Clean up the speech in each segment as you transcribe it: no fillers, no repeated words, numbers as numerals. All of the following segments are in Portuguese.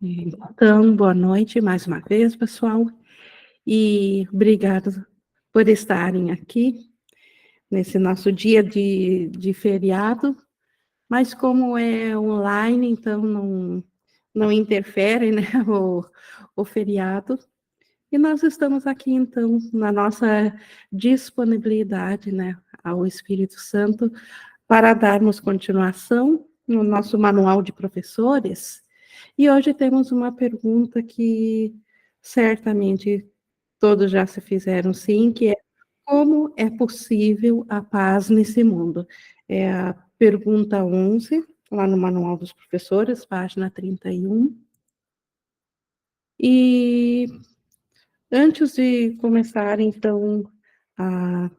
Então, boa noite mais uma vez, pessoal, e obrigado por estarem aqui nesse nosso dia de feriado, mas como é online, então não interfere, né, o feriado, e nós estamos aqui, então, na nossa disponibilidade, né, ao Espírito Santo, para darmos continuação no nosso manual de professores. E hoje temos uma pergunta que certamente todos já se fizeram sim, que é: como é possível a paz nesse mundo? É a pergunta 11, lá no Manual dos Professores, página 31. E antes de começar, então, a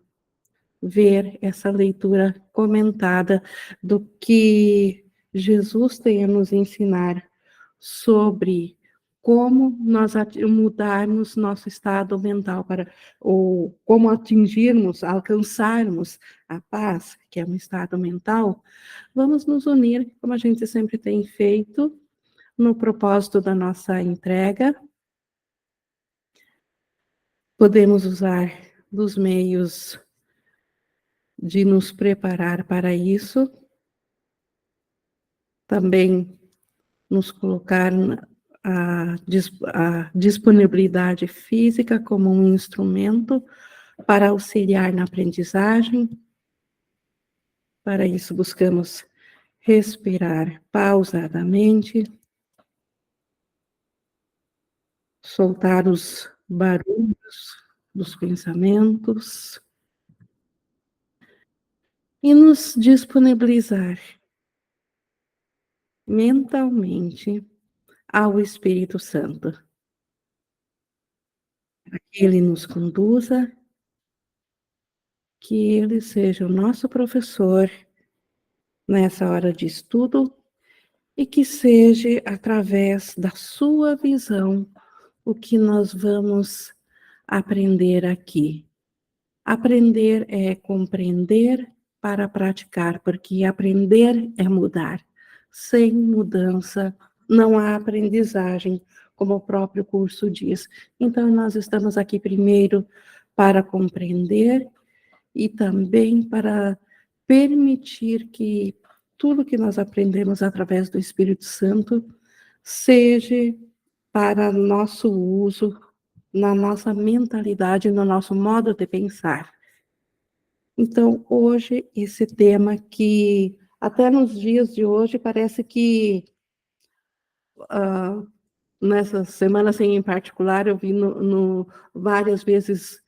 ver essa leitura comentada do que Jesus tem a nos ensinar sobre como nós mudarmos nosso estado mental ou como atingirmos, alcançarmos a paz, que é um estado mental, vamos nos unir, como a gente sempre tem feito, no propósito da nossa entrega. Podemos usar dos meios de nos preparar para isso, também nos colocar a disponibilidade física como um instrumento para auxiliar na aprendizagem. Para isso, buscamos respirar pausadamente, soltar os barulhos dos pensamentos e nos disponibilizar mentalmente ao Espírito Santo, para que ele nos conduza, que ele seja o nosso professor nessa hora de estudo e que seja através da sua visão o que nós vamos aprender aqui. Aprender é compreender para praticar, porque aprender é mudar. Sem mudança não há aprendizagem, como o próprio curso diz. Então, nós estamos aqui primeiro para compreender e também para permitir que tudo que nós aprendemos através do Espírito Santo seja para nosso uso, na nossa mentalidade, no nosso modo de pensar. Então, hoje, esse tema que, até nos dias de hoje, parece que, nessa semana, assim, em particular, eu vi várias vezes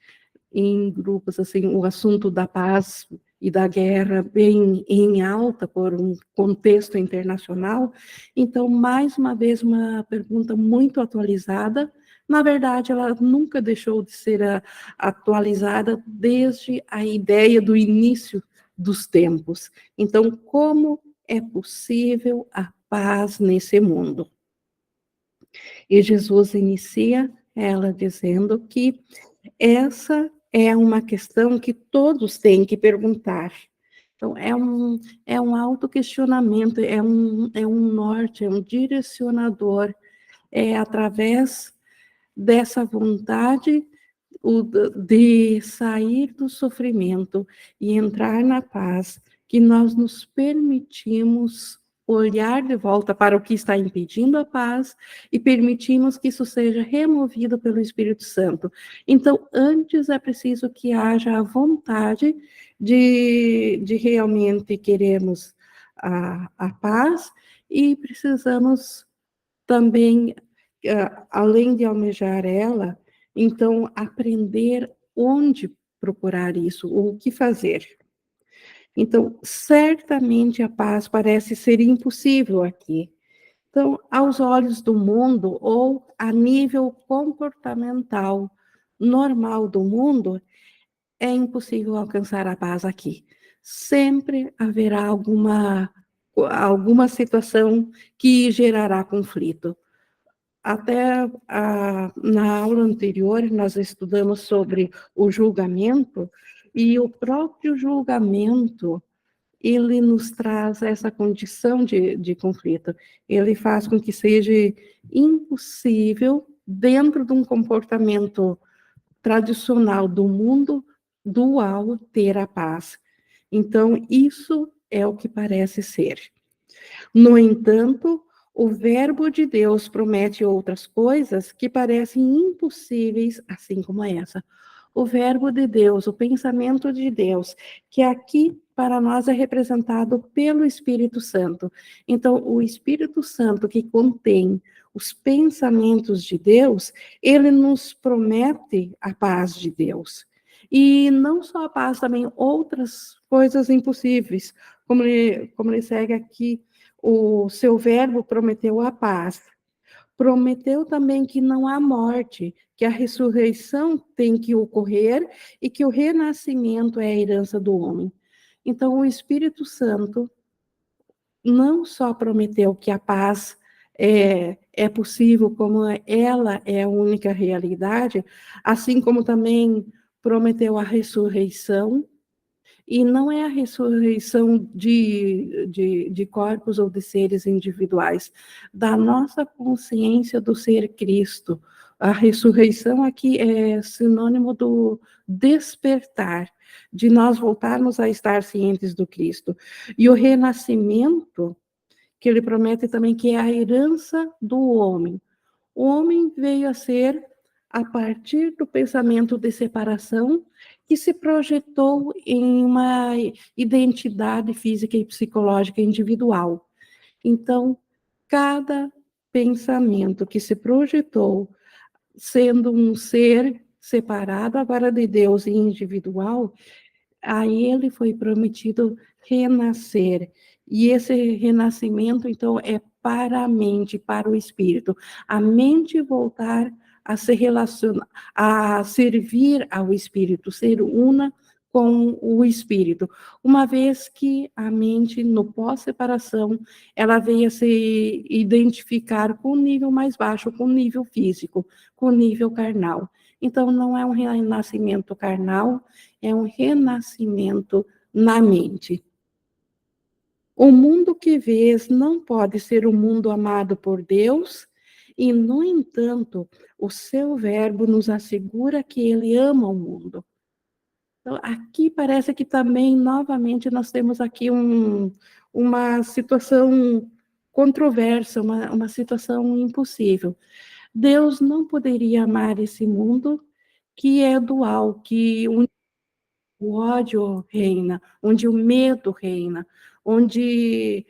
em grupos, assim, o assunto da paz e da guerra bem em alta por um contexto internacional. Então, mais uma vez, uma pergunta muito atualizada. Na verdade, ela nunca deixou de ser atualizada desde a ideia do início dos tempos. Então, como é possível a paz nesse mundo? E Jesus inicia ela dizendo que essa é uma questão que todos têm que perguntar. Então, é um autoquestionamento, é um norte, é um direcionador, é através dessa vontade de sair do sofrimento e entrar na paz, que nós nos permitimos olhar de volta para o que está impedindo a paz e permitimos que isso seja removido pelo Espírito Santo. Então, antes é preciso que haja a vontade de realmente queremos a paz e precisamos também, além de almejar ela, então aprender onde procurar isso, ou o que fazer. Então, certamente a paz parece ser impossível aqui. Então, aos olhos do mundo, ou a nível comportamental normal do mundo, é impossível alcançar a paz aqui. Sempre haverá alguma situação que gerará conflito. Até na aula anterior, nós estudamos sobre o julgamento, e o próprio julgamento ele nos traz essa condição de conflito. Ele faz com que seja impossível, dentro de um comportamento tradicional do mundo dual, ter a paz. Então, isso é o que parece ser. No entanto, o Verbo de Deus promete outras coisas que parecem impossíveis, assim como essa. O Verbo de Deus, o pensamento de Deus, que aqui para nós é representado pelo Espírito Santo. Então, o Espírito Santo que contém os pensamentos de Deus, ele nos promete a paz de Deus. E não só a paz, também outras coisas impossíveis, como ele segue aqui, o seu Verbo prometeu a paz. Prometeu também que não há morte, que a ressurreição tem que ocorrer e que o renascimento é a herança do homem. Então, o Espírito Santo não só prometeu que a paz é possível, como ela é a única realidade, assim como também prometeu a ressurreição, e não é a ressurreição de corpos ou de seres individuais, da nossa consciência do ser Cristo. A ressurreição aqui é sinônimo do despertar, de nós voltarmos a estar cientes do Cristo. E o renascimento, que ele promete também que é a herança do homem. O homem veio a ser a partir do pensamento de separação que se projetou em uma identidade física e psicológica individual. Então, cada pensamento que se projetou sendo um ser separado agora de Deus e individual, a ele foi prometido renascer. E esse renascimento, então, é para a mente, para o espírito. A mente voltar a se relacionar, a servir ao espírito, ser una com o espírito. Uma vez que a mente, no pós-separação, ela veio a se identificar com o nível mais baixo, com o nível físico, com o nível carnal. Então, não é um renascimento carnal, é um renascimento na mente. O mundo que vês não pode ser o mundo amado por Deus, e, no entanto, o seu verbo nos assegura que ele ama o mundo. Então, aqui parece que também, novamente, nós temos aqui uma situação controversa, uma situação impossível. Deus não poderia amar esse mundo que é dual, que o ódio reina, onde o medo reina, onde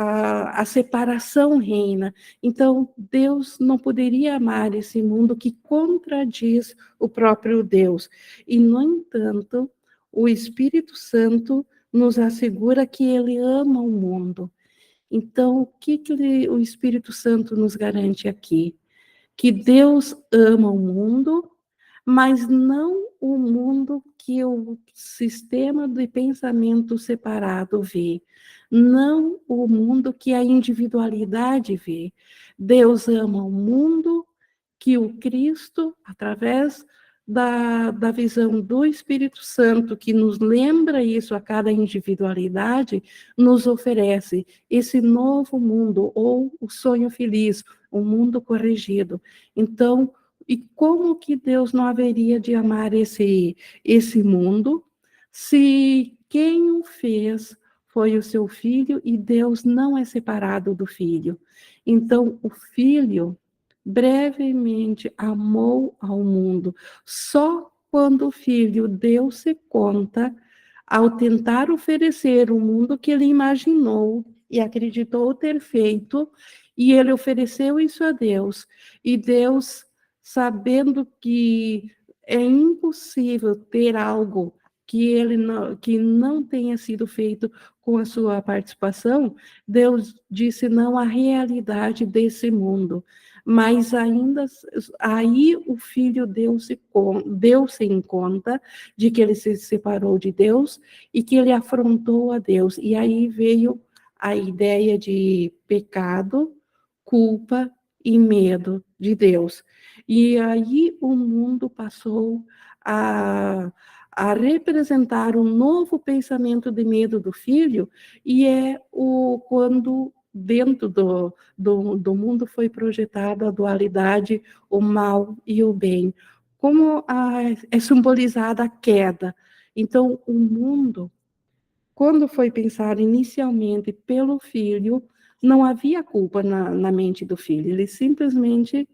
a separação reina. Então, Deus não poderia amar esse mundo que contradiz o próprio Deus. E, no entanto, o Espírito Santo nos assegura que ele ama o mundo. Então, o que o Espírito Santo nos garante aqui? Que Deus ama o mundo, mas não o mundo que o sistema de pensamento separado vê, não o mundo que a individualidade vê. Deus ama o mundo que o Cristo, através da visão do Espírito Santo, que nos lembra isso a cada individualidade, nos oferece esse novo mundo, ou o sonho feliz, o mundo corrigido. Então, e como que Deus não haveria de amar esse mundo, se quem o fez foi o seu filho, e Deus não é separado do filho. Então, o filho brevemente amou ao mundo. Só quando o filho deu-se conta, ao tentar oferecer o mundo que ele imaginou e acreditou ter feito, e ele ofereceu isso a Deus, e Deus, sabendo que é impossível ter algo que não tenha sido feito com a sua participação, Deus disse não à realidade desse mundo. Mas ainda aí o filho deu-se em conta de que ele se separou de Deus e que ele afrontou a Deus. E aí veio a ideia de pecado, culpa e medo de Deus. E aí o mundo passou a representar um novo pensamento de medo do filho, e quando dentro do mundo foi projetada a dualidade, o mal e o bem, como é simbolizada a queda. Então, o mundo, quando foi pensado inicialmente pelo filho, não havia culpa na mente do filho, ele simplesmente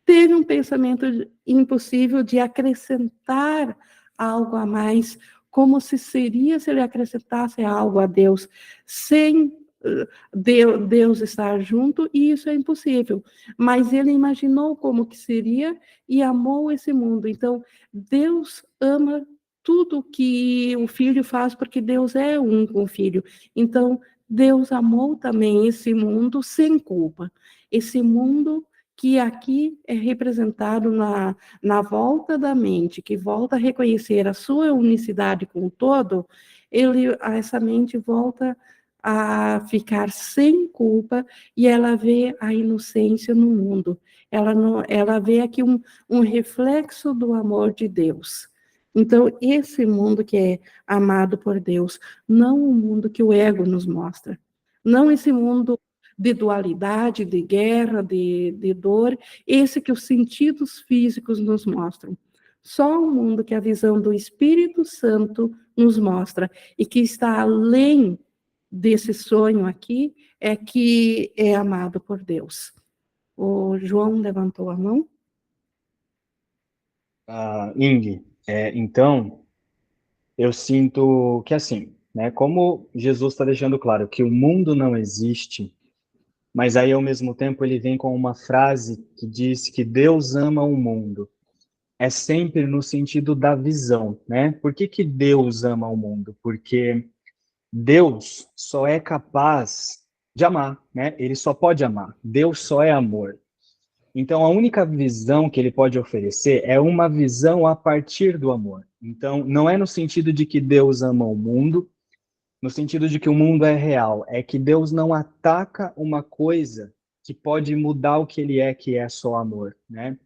teve um pensamento impossível de acrescentar algo a mais, como se seria se ele acrescentasse algo a Deus, sem Deus estar junto, e isso é impossível. Mas ele imaginou como que seria e amou esse mundo. Então, Deus ama tudo que o filho faz, porque Deus é um com o filho. Então, Deus amou também esse mundo sem culpa. Esse mundo que aqui é representado na volta da mente, que volta a reconhecer a sua unicidade com o todo, essa mente volta a ficar sem culpa, e ela vê a inocência no mundo. Ela vê aqui um reflexo do amor de Deus. Então, esse mundo que é amado por Deus, não o mundo que o ego nos mostra, não esse mundo de dualidade, de guerra, de dor, esse que os sentidos físicos nos mostram. Só o mundo que a visão do Espírito Santo nos mostra, e que está além desse sonho aqui, é que é amado por Deus. O João levantou a mão. Ing, então, eu sinto que assim, né, como Jesus está deixando claro que o mundo não existe, mas aí ao mesmo tempo ele vem com uma frase que diz que Deus ama o mundo. É sempre no sentido da visão, né? Por que que Deus ama o mundo? Porque Deus só é capaz de amar, né? Ele só pode amar. Deus só é amor. Então, a única visão que ele pode oferecer é uma visão a partir do amor. Então, não é no sentido de que Deus ama o mundo, no sentido de que o mundo é real, é que Deus não ataca uma coisa que pode mudar o que é só amor, né?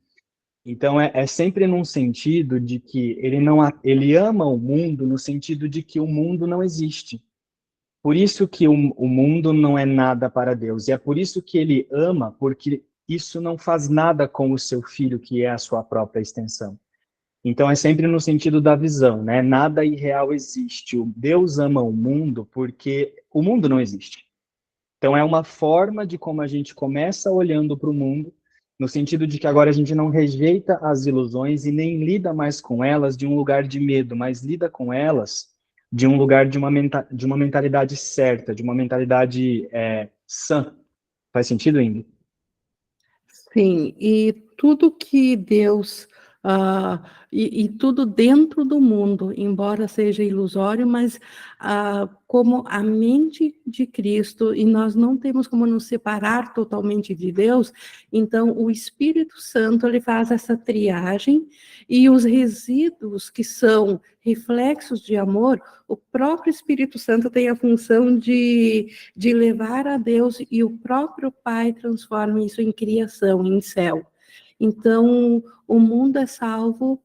Então, é sempre num sentido de que ele ama o mundo no sentido de que o mundo não existe. Por isso que o mundo não é nada para Deus. E é por isso que ele ama, porque isso não faz nada com o seu filho, que é a sua própria extensão. Então é sempre no sentido da visão, né? Nada irreal existe. O Deus ama o mundo porque o mundo não existe. Então é uma forma de como a gente começa olhando para o mundo, no sentido de que agora a gente não rejeita as ilusões e nem lida mais com elas de um lugar de medo, mas lida com elas de um lugar de uma mentalidade certa, de uma mentalidade sã. Faz sentido, Indy? Sim, e tudo que Deus, e tudo dentro do mundo, embora seja ilusório, mas como a mente de Cristo, e nós não temos como nos separar totalmente de Deus, então o Espírito Santo ele faz essa triagem, e os resíduos que são reflexos de amor, o próprio Espírito Santo tem a função de levar a Deus, e o próprio Pai transforma isso em criação, em céu. Então, o mundo é salvo,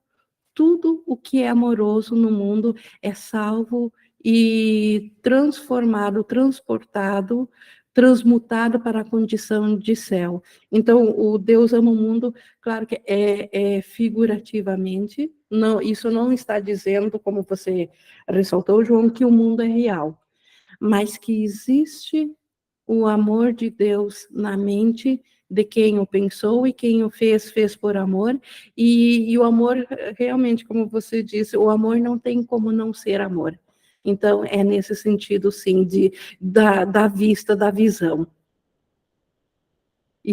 tudo o que é amoroso no mundo é salvo e transformado, transportado, transmutado para a condição de céu. Então, o Deus ama o mundo, claro que é figurativamente, não, isso não está dizendo, como você ressaltou, João, que o mundo é real, mas que existe o amor de Deus na mente de quem o pensou, e quem o fez, fez por amor, e o amor, realmente, como você disse, o amor não tem como não ser amor. Então, é nesse sentido, sim, da vista, da visão. E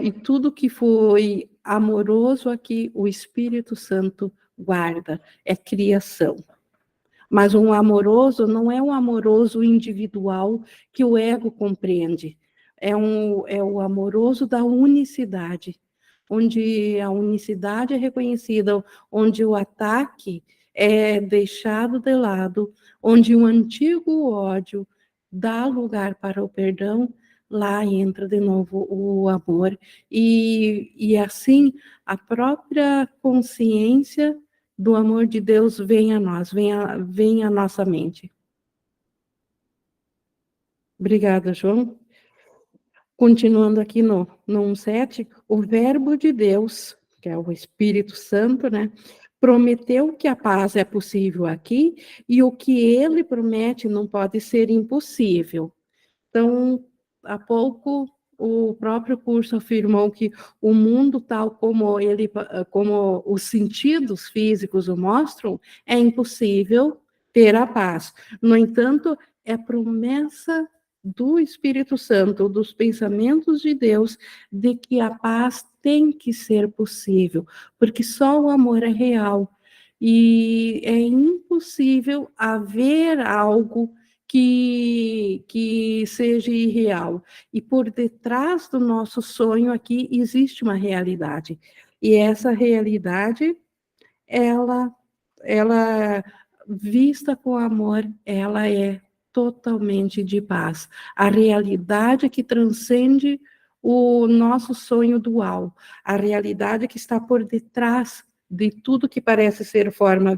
e tudo que foi amoroso aqui, o Espírito Santo guarda, é criação. Mas um amoroso não é um amoroso individual que o ego compreende. É o amoroso da unicidade, onde a unicidade é reconhecida, onde o ataque é deixado de lado, onde o antigo ódio dá lugar para o perdão, lá entra de novo o amor. E assim, a própria consciência do amor de Deus venha a nós, venha à nossa mente. Obrigada, João. Continuando aqui no 1:7, o verbo de Deus, que é o Espírito Santo, né, prometeu que a paz é possível aqui, e o que ele promete não pode ser impossível. Então, há pouco, o próprio curso afirmou que o mundo tal como os sentidos físicos o mostram, é impossível ter a paz. No entanto, é promessa do Espírito Santo, dos pensamentos de Deus, de que a paz tem que ser possível, porque só o amor é real. E é impossível haver algo que seja irreal. E por detrás do nosso sonho aqui existe uma realidade. E essa realidade, ela vista com amor, ela é totalmente de paz. A realidade que transcende o nosso sonho dual, a realidade que está por detrás de tudo que parece ser forma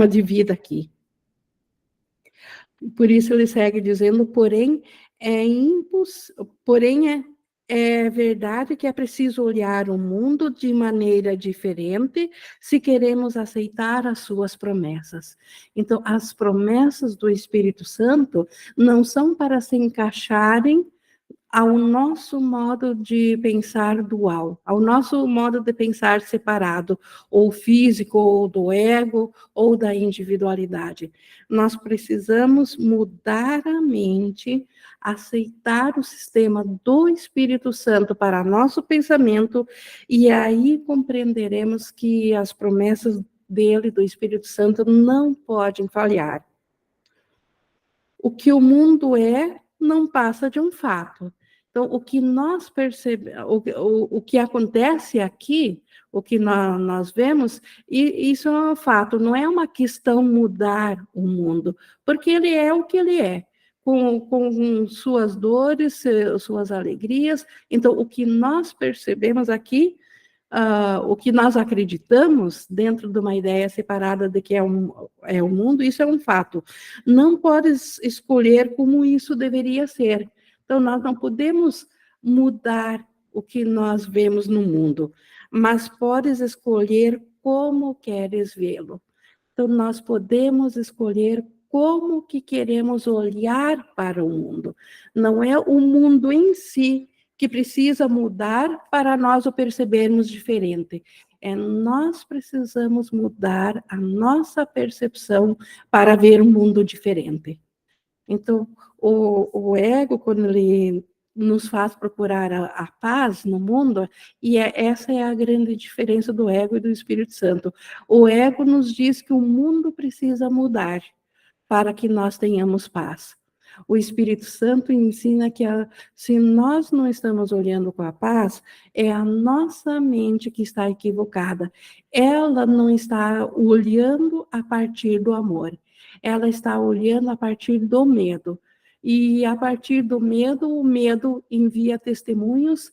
de vida aqui. Por isso ele segue dizendo, é verdade que é preciso olhar o mundo de maneira diferente se queremos aceitar as suas promessas. Então, as promessas do Espírito Santo não são para se encaixarem ao nosso modo de pensar dual, ao nosso modo de pensar separado, ou físico, ou do ego, ou da individualidade. Nós precisamos mudar a mente, aceitar o sistema do Espírito Santo para nosso pensamento, e aí compreenderemos que as promessas dele, do Espírito Santo, não podem falhar. O que o mundo é não passa de um fato. Então, o que nós percebemos, o que acontece aqui, o que nós vemos, e isso é um fato, não é uma questão mudar o mundo, porque ele é o que ele é, com suas dores, suas alegrias. Então, o que nós percebemos aqui, o que nós acreditamos dentro de uma ideia separada de que é o mundo, isso é um fato. Não podes escolher como isso deveria ser. Então, nós não podemos mudar o que nós vemos no mundo, mas podes escolher como queres vê-lo. Então, nós podemos escolher como que queremos olhar para o mundo. Não é o mundo em si que precisa mudar para nós o percebermos diferente. Nós precisamos mudar a nossa percepção para ver um mundo diferente. Então, o ego, quando ele nos faz procurar a paz no mundo, e essa é a grande diferença do ego e do Espírito Santo. O ego nos diz que o mundo precisa mudar para que nós tenhamos paz. O Espírito Santo ensina que se nós não estamos olhando com a paz, é a nossa mente que está equivocada. Ela não está olhando a partir do amor. Ela está olhando a partir do medo. E a partir do medo, o medo envia testemunhos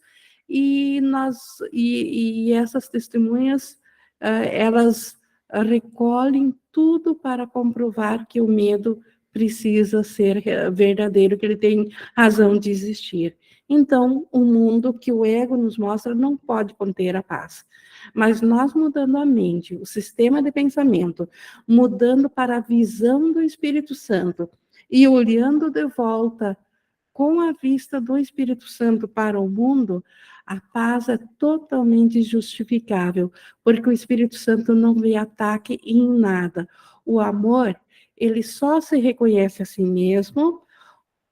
e essas testemunhas, elas recolhem tudo para comprovar que o medo precisa ser verdadeiro, que ele tem razão de existir. Então, o mundo que o ego nos mostra não pode conter a paz. Mas nós mudando a mente, o sistema de pensamento, mudando para a visão do Espírito Santo e olhando de volta com a vista do Espírito Santo para o mundo, a paz é totalmente justificável, porque o Espírito Santo não vê ataque em nada. O amor, ele só se reconhece a si mesmo,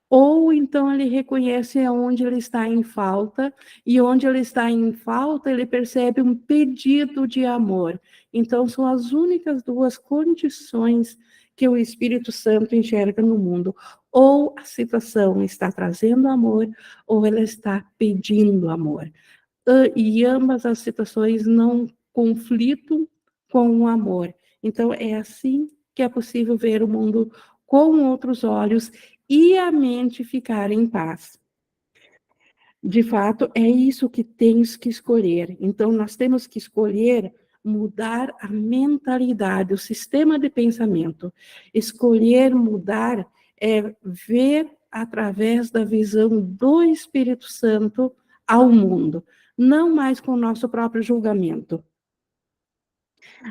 ou então ele reconhece onde ele está em falta, e onde ele está em falta, ele percebe um pedido de amor. Então, são as únicas duas condições que o Espírito Santo enxerga no mundo. Ou a situação está trazendo amor, ou ela está pedindo amor. E ambas as situações não conflitam com o amor. Então, é assim que é possível ver o mundo com outros olhos e a mente ficar em paz. De fato, é isso que tens que escolher. Então, nós temos que escolher mudar a mentalidade, o sistema de pensamento. Escolher mudar é ver através da visão do Espírito Santo ao mundo, não mais com o nosso próprio julgamento.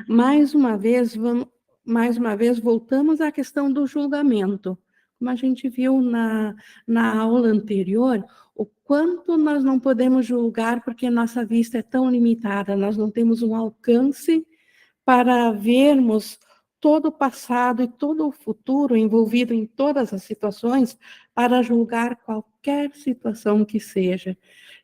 Mais uma vez, voltamos à questão do julgamento. Como a gente viu na aula anterior, o quanto nós não podemos julgar porque nossa vista é tão limitada, nós não temos um alcance para vermos todo o passado e todo o futuro envolvido em todas as situações para julgar qualquer situação que seja.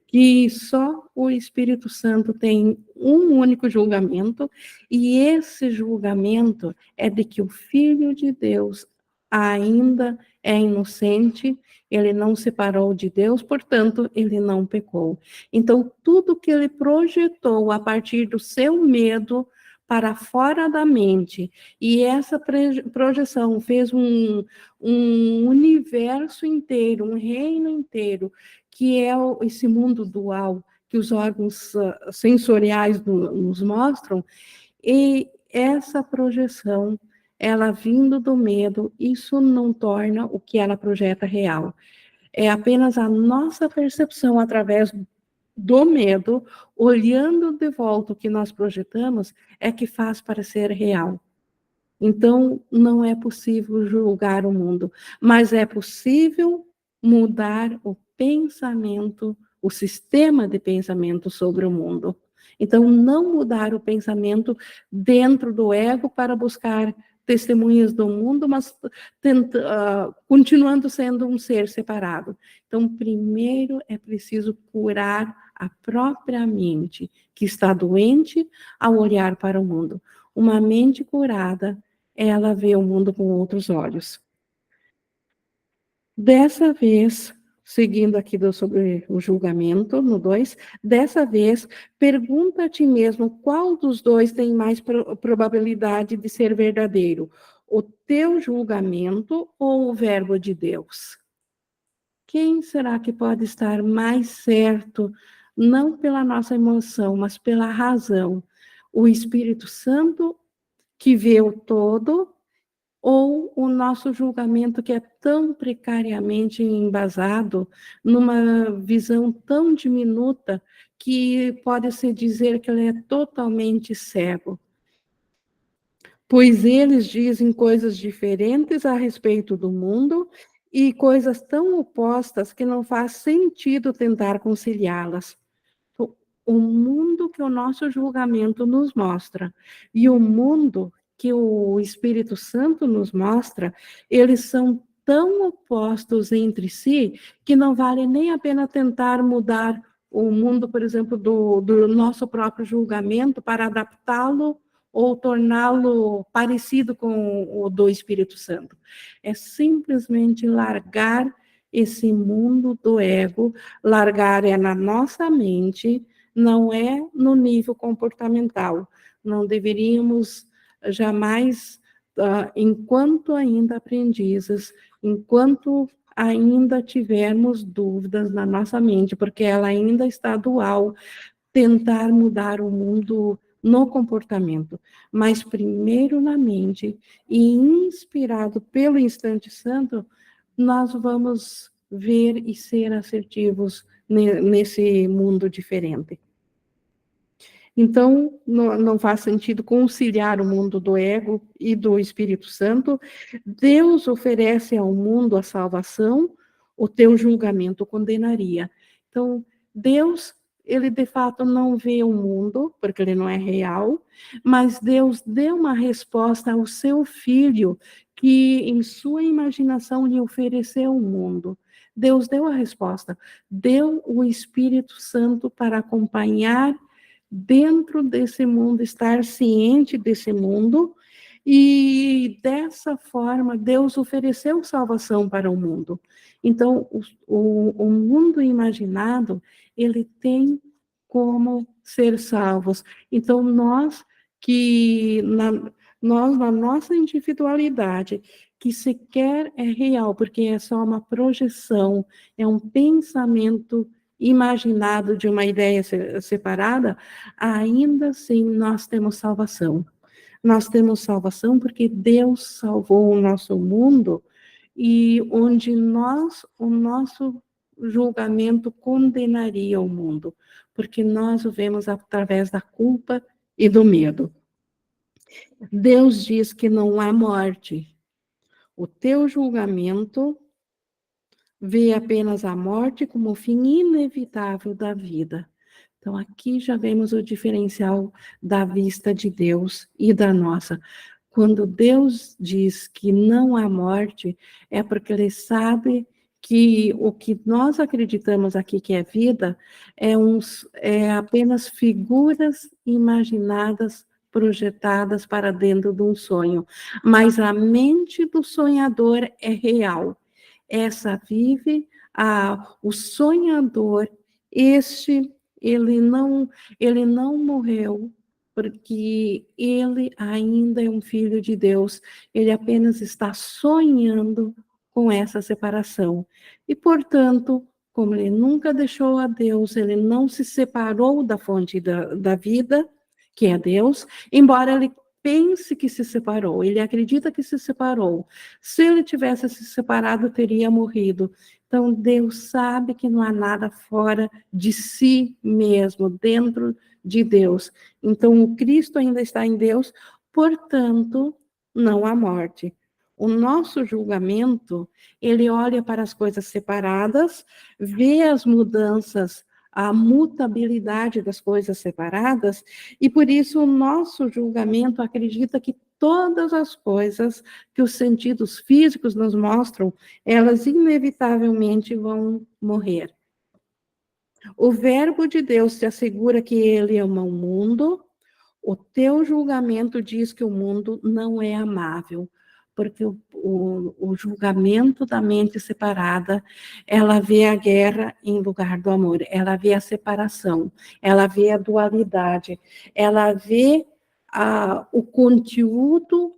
Que só o Espírito Santo tem um único julgamento, e esse julgamento é de que o Filho de Deus ainda é inocente, ele não se separou de Deus, portanto, ele não pecou. Então, tudo que ele projetou a partir do seu medo para fora da mente, e essa projeção fez um universo inteiro, um reino inteiro, que é esse mundo dual que os órgãos sensoriais nos mostram, e essa projeção, ela vindo do medo, isso não torna o que ela projeta real. É apenas a nossa percepção através do medo, olhando de volta o que nós projetamos, é que faz parecer real. Então, não é possível julgar o mundo, mas é possível mudar o pensamento, o sistema de pensamento sobre o mundo. Então, não mudar o pensamento dentro do ego para buscar testemunhas do mundo, mas continuando sendo um ser separado. Então, primeiro é preciso curar a própria mente, que está doente ao olhar para o mundo. Uma mente curada, ela vê o mundo com outros olhos. Dessa vez, seguindo aqui sobre o julgamento, no 2, dessa vez, pergunta a ti mesmo qual dos dois tem mais probabilidade de ser verdadeiro, o teu julgamento ou o verbo de Deus? Quem será que pode estar mais certo, não pela nossa emoção, mas pela razão? O Espírito Santo, que vê o todo, ou o nosso julgamento, que é tão precariamente embasado numa visão tão diminuta que pode-se dizer que ele é totalmente cego? Pois eles dizem coisas diferentes a respeito do mundo e coisas tão opostas que não faz sentido tentar conciliá-las. O mundo que o nosso julgamento nos mostra e o mundo que o Espírito Santo nos mostra, eles são tão opostos entre si que não vale nem a pena tentar mudar o mundo, por exemplo, do nosso próprio julgamento para adaptá-lo ou torná-lo parecido com o do Espírito Santo. É simplesmente largar esse mundo do ego, largar é na nossa mente, não é no nível comportamental. Não deveríamos jamais, enquanto ainda aprendizes, enquanto ainda tivermos dúvidas na nossa mente, porque ela ainda está dual, tentar mudar o mundo no comportamento, mas primeiro na mente, e inspirado pelo instante santo, nós vamos ver e ser assertivos nesse mundo diferente. Então, não faz sentido conciliar o mundo do ego e do Espírito Santo. Deus oferece ao mundo a salvação, o teu julgamento condenaria. Então, Deus, ele de fato não vê o mundo, porque ele não é real, mas Deus deu uma resposta ao seu filho, que em sua imaginação lhe ofereceu o mundo. Deus deu a resposta, deu o Espírito Santo para acompanhar dentro desse mundo, estar ciente desse mundo, e dessa forma Deus ofereceu salvação para o mundo. Então, o mundo imaginado, ele tem como ser salvos. Então, nós, na nossa individualidade, que sequer é real, porque é só uma projeção, é um pensamento imaginado de uma ideia separada, ainda assim nós temos salvação. Nós temos salvação porque Deus salvou o nosso mundo e onde o nosso julgamento condenaria o mundo, porque nós o vemos através da culpa e do medo. Deus diz que não há morte. O teu julgamento vê apenas a morte como o fim inevitável da vida. Então, aqui já vemos o diferencial da vista de Deus e da nossa. Quando Deus diz que não há morte, é porque Ele sabe que o que nós acreditamos aqui que é vida é apenas figuras imaginadas, projetadas para dentro de um sonho. Mas a mente do sonhador é real. Essa vive, o sonhador, ele não morreu, porque ele ainda é um filho de Deus, ele apenas está sonhando com essa separação. E, portanto, como ele nunca deixou a Deus, ele não se separou da fonte da vida, que é Deus, embora ele pense que se separou, ele acredita que se separou. Se ele tivesse se separado, teria morrido. Então, Deus sabe que não há nada fora de si mesmo, dentro de Deus. Então, o Cristo ainda está em Deus, portanto, não há morte. O nosso julgamento, ele olha para as coisas separadas, vê as mudanças, a mutabilidade das coisas separadas, e por isso o nosso julgamento acredita que todas as coisas que os sentidos físicos nos mostram, elas inevitavelmente vão morrer. O verbo de Deus te assegura que ele ama o mundo, o teu julgamento diz que o mundo não é amável, porque o julgamento da mente separada, ela vê a guerra em lugar do amor, ela vê a separação, ela vê a dualidade, ela vê o conteúdo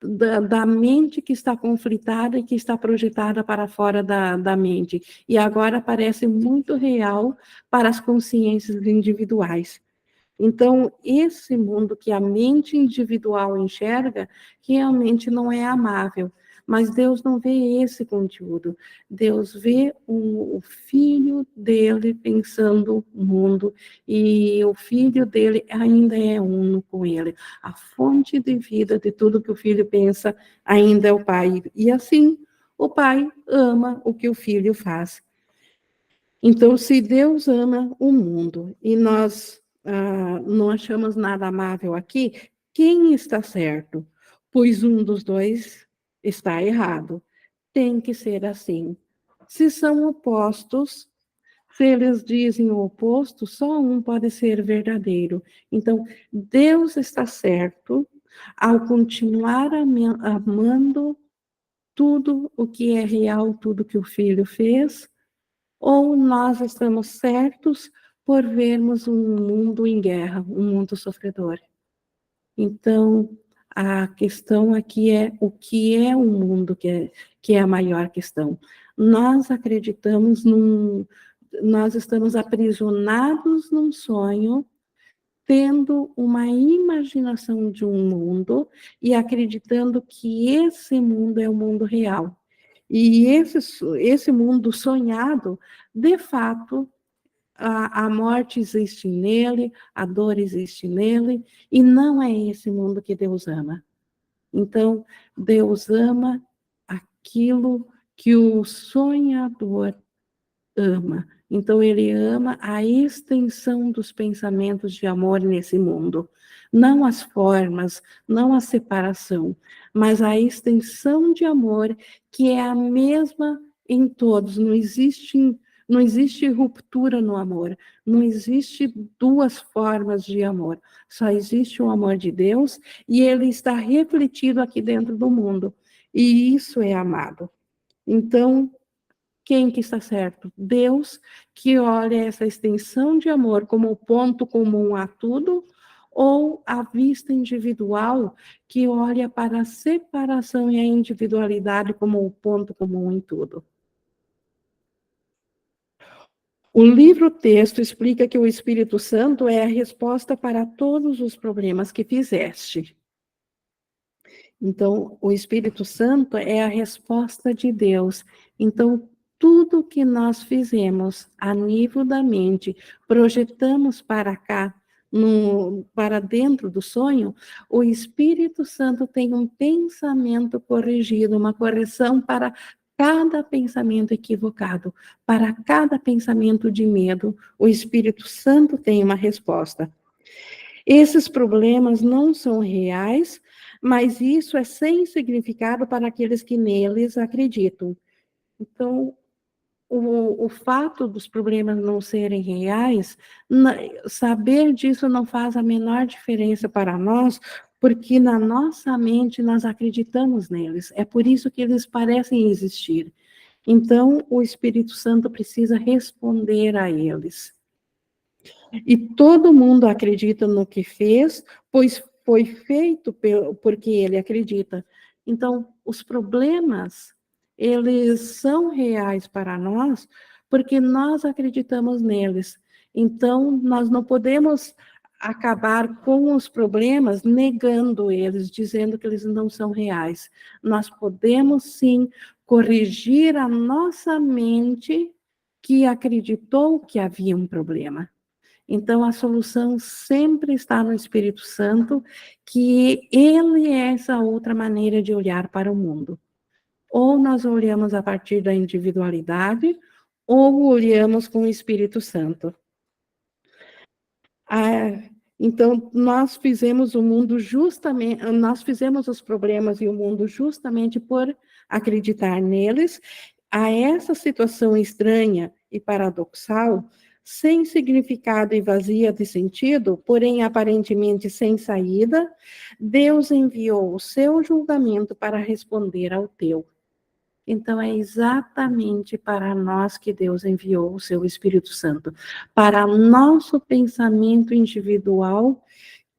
da mente que está conflitada e que está projetada para fora da mente. E agora parece muito real para as consciências individuais. Então, esse mundo que a mente individual enxerga, realmente não é amável. Mas Deus não vê esse conteúdo. Deus vê o filho dele pensando o mundo, e o filho dele ainda é uno com ele. A fonte de vida de tudo que o filho pensa ainda é o pai. E assim, o pai ama o que o filho faz. Então, se Deus ama o mundo e nós não achamos nada amável aqui, quem está certo? Pois um dos dois está errado. Tem que ser assim. Se são opostos, se eles dizem o oposto, só um pode ser verdadeiro. Então, Deus está certo ao continuar amando tudo o que é real, tudo que o Filho fez, ou nós estamos certos por vermos um mundo em guerra, um mundo sofredor. Então, a questão aqui é o que é o mundo que é a maior questão. Nós acreditamos nós estamos aprisionados num sonho, tendo uma imaginação de um mundo e acreditando que esse mundo é o mundo real. E esse mundo sonhado, de fato, a morte existe nele, a dor existe nele, e não é esse mundo que Deus ama. Então, Deus ama aquilo que o sonhador ama. Então, ele ama a extensão dos pensamentos de amor nesse mundo. Não as formas, não a separação, mas a extensão de amor que é a mesma em todos. Não existe ruptura no amor. Não existe duas formas de amor. Só existe o amor de Deus e ele está refletido aqui dentro do mundo. E isso é amado. Então, quem que está certo? Deus, que olha essa extensão de amor como o ponto comum a tudo, ou a vista individual, que olha para a separação e a individualidade como o ponto comum em tudo? O livro-texto explica que o Espírito Santo é a resposta para todos os problemas que fizeste. Então, o Espírito Santo é a resposta de Deus. Então, tudo que nós fizemos a nível da mente, projetamos para cá, para dentro do sonho, o Espírito Santo tem um pensamento corrigido, uma correção para cada pensamento equivocado, para cada pensamento de medo, o Espírito Santo tem uma resposta. Esses problemas não são reais, mas isso é sem significado para aqueles que neles acreditam. Então, o fato dos problemas não serem reais, saber disso não faz a menor diferença para nós, porque na nossa mente nós acreditamos neles. É por isso que eles parecem existir. Então, o Espírito Santo precisa responder a eles. E todo mundo acredita no que fez, pois foi feito porque ele acredita. Então, os problemas, eles são reais para nós, porque nós acreditamos neles. Então, nós não podemos acabar com os problemas negando eles, dizendo que eles não são reais. Nós podemos, sim, corrigir a nossa mente que acreditou que havia um problema. Então, a solução sempre está no Espírito Santo, que ele é essa outra maneira de olhar para o mundo. Ou nós olhamos a partir da individualidade, ou olhamos com o Espírito Santo. Então, nós fizemos o mundo justamente, nós fizemos os problemas e o mundo justamente por acreditar neles. A essa situação estranha e paradoxal, sem significado e vazia de sentido, porém aparentemente sem saída, Deus enviou o seu julgamento para responder ao teu. Então, é exatamente para nós que Deus enviou o seu Espírito Santo, para nosso pensamento individual,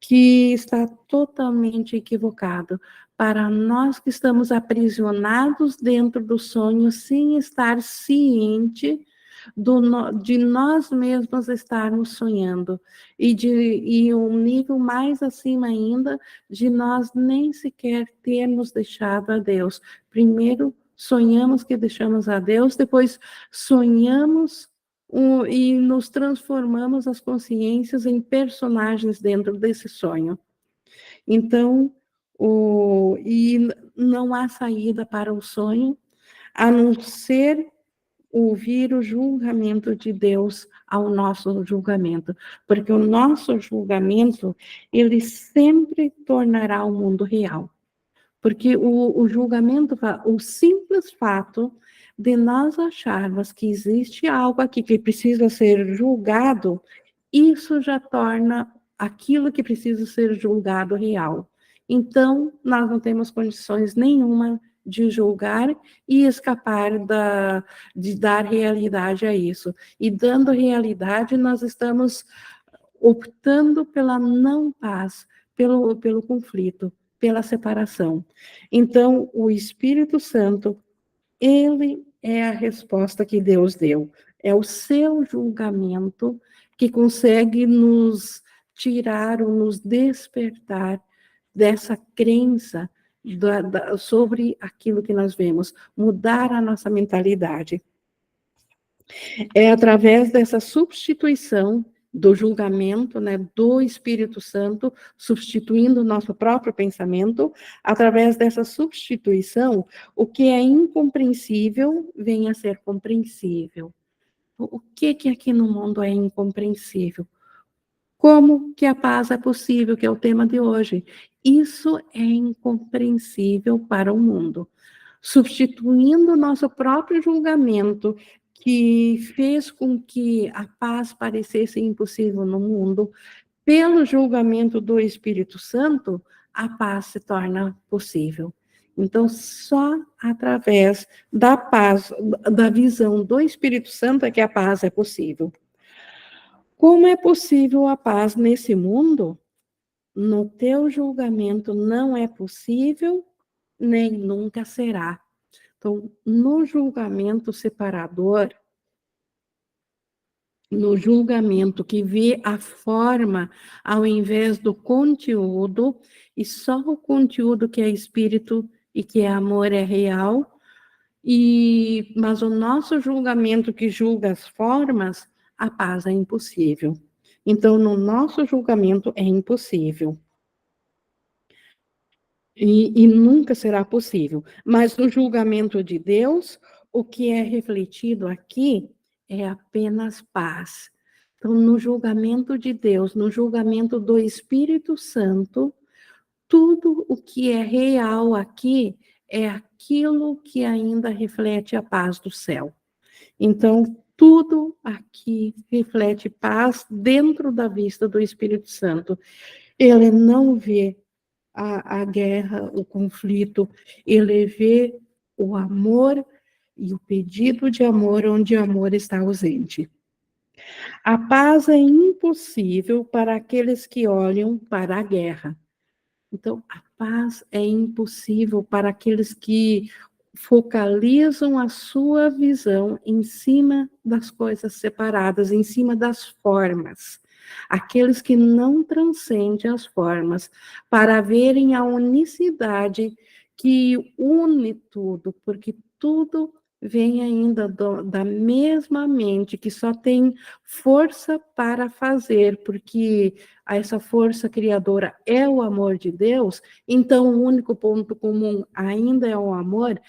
que está totalmente equivocado, para nós que estamos aprisionados dentro do sonho, sem estar ciente de nós mesmos estarmos sonhando, e um nível mais acima ainda, de nós nem sequer termos deixado a Deus. Primeiro, sonhamos que deixamos a Deus, depois sonhamos e nos transformamos as consciências em personagens dentro desse sonho. Então, e não há saída para o sonho, a não ser ouvir o julgamento de Deus ao nosso julgamento, porque o nosso julgamento, ele sempre tornará o mundo real. Porque o julgamento, o simples fato de nós acharmos que existe algo aqui que precisa ser julgado, isso já torna aquilo que precisa ser julgado real. Então, nós não temos condições nenhuma de julgar e escapar de dar realidade a isso. E dando realidade, nós estamos optando pela não paz, pelo conflito, pela separação. Então, o Espírito Santo, ele é a resposta que Deus deu. É o seu julgamento que consegue nos tirar ou nos despertar dessa crença sobre aquilo que nós vemos, mudar a nossa mentalidade. É através dessa substituição do julgamento, né, do Espírito Santo, substituindo o nosso próprio pensamento, através dessa substituição, o que é incompreensível vem a ser compreensível. O que aqui no mundo é incompreensível? Como que a paz é possível, que é o tema de hoje? Isso é incompreensível para o mundo. Substituindo o nosso próprio julgamento, que fez com que a paz parecesse impossível no mundo, pelo julgamento do Espírito Santo, a paz se torna possível. Então, só através da paz, da visão do Espírito Santo é que a paz é possível. Como é possível a paz nesse mundo? No teu julgamento não é possível, nem nunca será. Então, no julgamento separador, no julgamento, que vê a forma ao invés do conteúdo, e só o conteúdo que é espírito e que é amor é real, mas o nosso julgamento que julga as formas, a paz é impossível. Então, no nosso julgamento é impossível. E nunca será possível. Mas no julgamento de Deus, o que é refletido aqui é apenas paz. Então, no julgamento de Deus, no julgamento do Espírito Santo, tudo o que é real aqui é aquilo que ainda reflete a paz do céu. Então, tudo aqui reflete paz dentro da vista do Espírito Santo. Ele não vê a guerra, o conflito, ele vê o amor e o pedido de amor onde o amor está ausente. A paz é impossível para aqueles que olham para a guerra. Então, a paz é impossível para aqueles que focalizam a sua visão em cima das coisas separadas, em cima das formas. Aqueles que não transcendem as formas, para verem a unicidade que une tudo, porque tudo vem ainda da mesma mente, que só tem força para fazer, porque essa força criadora é o amor de Deus, então o único ponto comum ainda é o amor.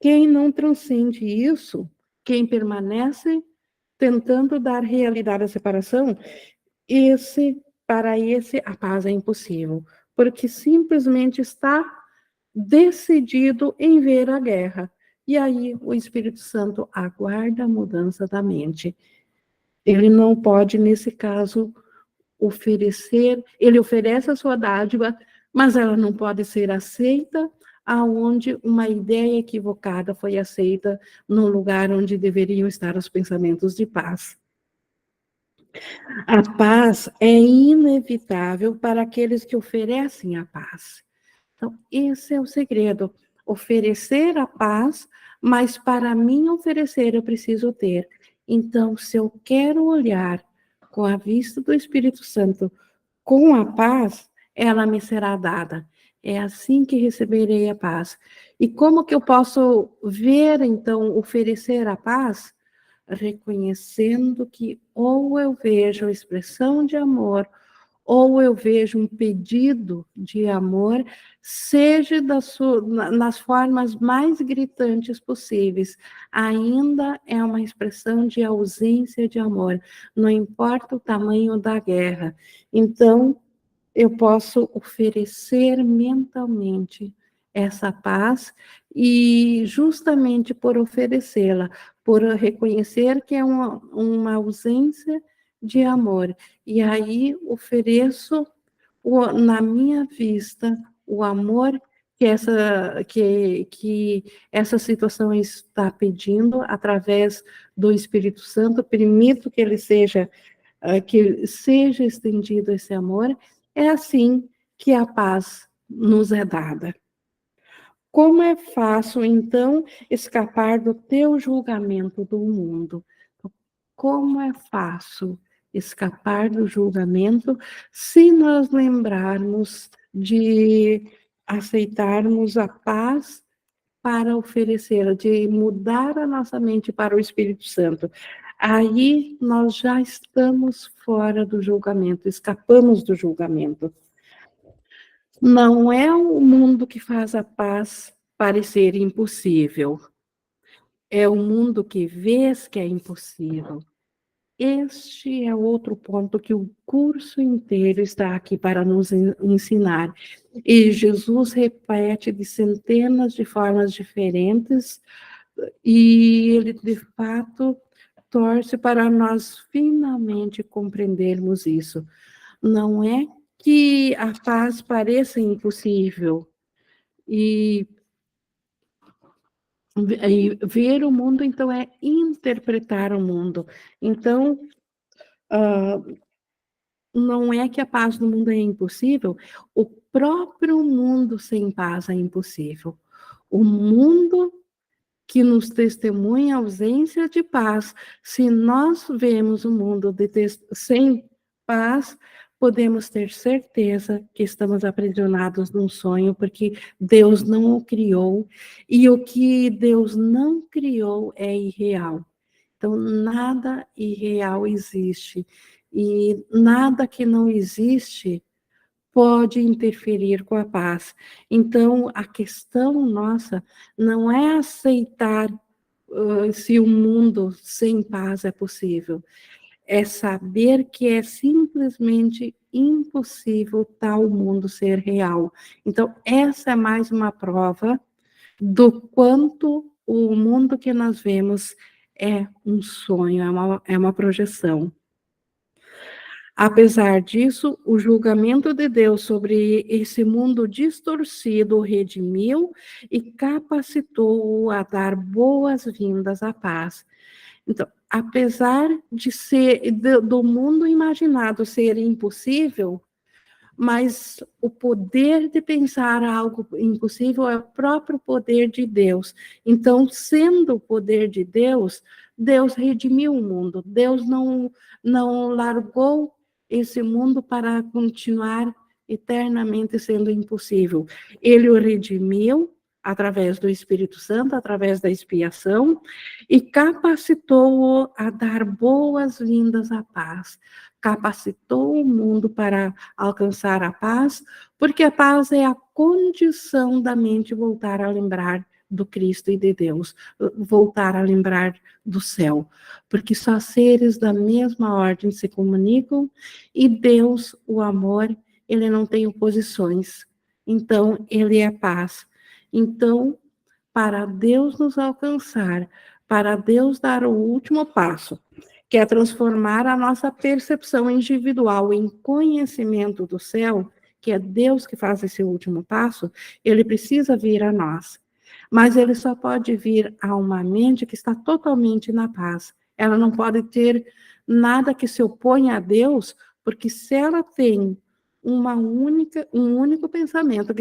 Quem não transcende isso, quem permanece tentando dar realidade à separação, para esse a paz é impossível, porque simplesmente está decidido em ver a guerra. E aí o Espírito Santo aguarda a mudança da mente. Ele não pode, nesse caso, ele oferece a sua dádiva, mas ela não pode ser aceita aonde uma ideia equivocada foi aceita no lugar onde deveriam estar os pensamentos de paz. A paz é inevitável para aqueles que oferecem a paz. Então, esse é o segredo. Oferecer a paz, mas para mim oferecer eu preciso ter. Então, se eu quero olhar com a vista do Espírito Santo, com a paz, ela me será dada. É assim que receberei a paz. E como que eu posso ver, então, oferecer a paz? Reconhecendo que ou eu vejo a expressão de amor, ou eu vejo um pedido de amor, seja nas formas mais gritantes possíveis, ainda é uma expressão de ausência de amor, não importa o tamanho da guerra. Então, eu posso oferecer mentalmente essa paz, e justamente por oferecê-la, por reconhecer que é uma ausência de amor, e aí ofereço na minha vista o amor que essa situação está pedindo através do Espírito Santo, permito que seja estendido esse amor. É assim que a paz nos é dada. Como é fácil, então, escapar do teu julgamento do mundo? Como é fácil escapar do julgamento se nós lembrarmos de aceitarmos a paz para oferecê-la, de mudar a nossa mente para o Espírito Santo. Aí nós já estamos fora do julgamento, escapamos do julgamento. Não é o mundo que faz a paz parecer impossível, é o mundo que vês que é impossível. Este é outro ponto que o curso inteiro está aqui para nos ensinar. E Jesus repete de centenas de formas diferentes, e ele, de fato, torce para nós finalmente compreendermos isso. Não é que a paz pareça impossível, e ver o mundo, então, é interpretar o mundo. Então, não é que a paz no mundo é impossível, o próprio mundo sem paz é impossível. O mundo que nos testemunha a ausência de paz. Se nós vemos o mundo sem paz, podemos ter certeza que estamos aprisionados num sonho, porque Deus não o criou, e o que Deus não criou é irreal. Então, nada irreal existe, e nada que não existe pode interferir com a paz. Então, a questão nossa não é aceitar se o mundo sem paz é possível, é saber que é simplesmente impossível tal mundo ser real. Então, essa é mais uma prova do quanto o mundo que nós vemos é um sonho, é uma projeção. Apesar disso, o julgamento de Deus sobre esse mundo distorcido o redimiu e capacitou-o a dar boas-vindas à paz. Então, apesar de ser do mundo imaginado ser impossível, mas o poder de pensar algo impossível é o próprio poder de Deus. Então, sendo o poder de Deus, Deus redimiu o mundo. Deus não largou esse mundo para continuar eternamente sendo impossível. Ele o redimiu através do Espírito Santo, através da expiação, e capacitou-o a dar boas-vindas à paz. Capacitou o mundo para alcançar a paz, porque a paz é a condição da mente voltar a lembrar do Cristo e de Deus, voltar a lembrar do céu, porque só seres da mesma ordem se comunicam, e Deus, o amor, ele não tem oposições, então ele é paz. Então, para Deus nos alcançar, para Deus dar o último passo, que é transformar a nossa percepção individual em conhecimento do céu, que é Deus que faz esse último passo, ele precisa vir a nós. Mas ele só pode vir a uma mente que está totalmente na paz. Ela não pode ter nada que se oponha a Deus, porque se ela tem um único pensamento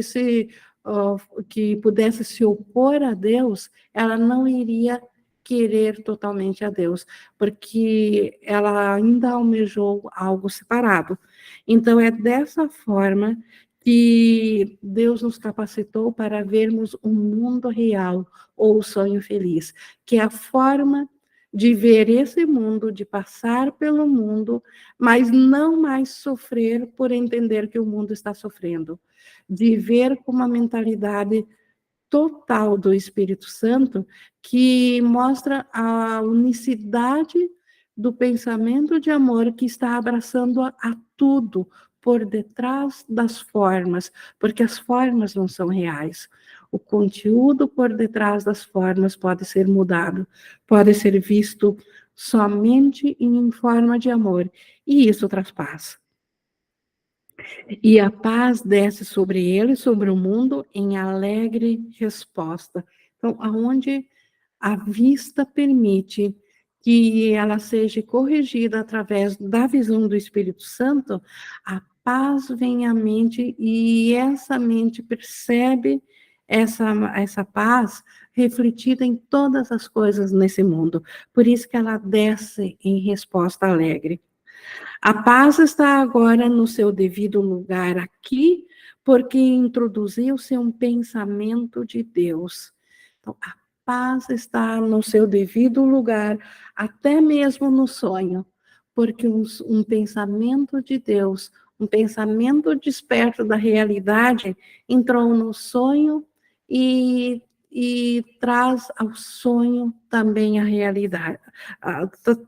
que pudesse se opor a Deus, ela não iria querer totalmente a Deus, porque ela ainda almejou algo separado. Então, é dessa forma que Deus nos capacitou para vermos o mundo real, ou o sonho feliz, que é a forma de ver esse mundo, de passar pelo mundo, mas não mais sofrer por entender que o mundo está sofrendo, de ver com uma mentalidade total do Espírito Santo, que mostra a unicidade do pensamento de amor que está abraçando a tudo por detrás das formas, porque as formas não são reais. O conteúdo por detrás das formas pode ser mudado, pode ser visto somente em forma de amor, e isso traz paz. E a paz desce sobre ele, sobre o mundo, em alegre resposta. Então, aonde a vista permite que ela seja corrigida através da visão do Espírito Santo, a paz vem à mente e essa mente percebe essa paz refletida em todas as coisas nesse mundo. Por isso que ela desce em resposta alegre. A paz está agora no seu devido lugar aqui, porque introduziu-se um pensamento de Deus. Então, a paz está no seu devido lugar, até mesmo no sonho, porque um pensamento de Deus, um pensamento desperto da realidade, entrou no sonho e traz ao sonho também a realidade,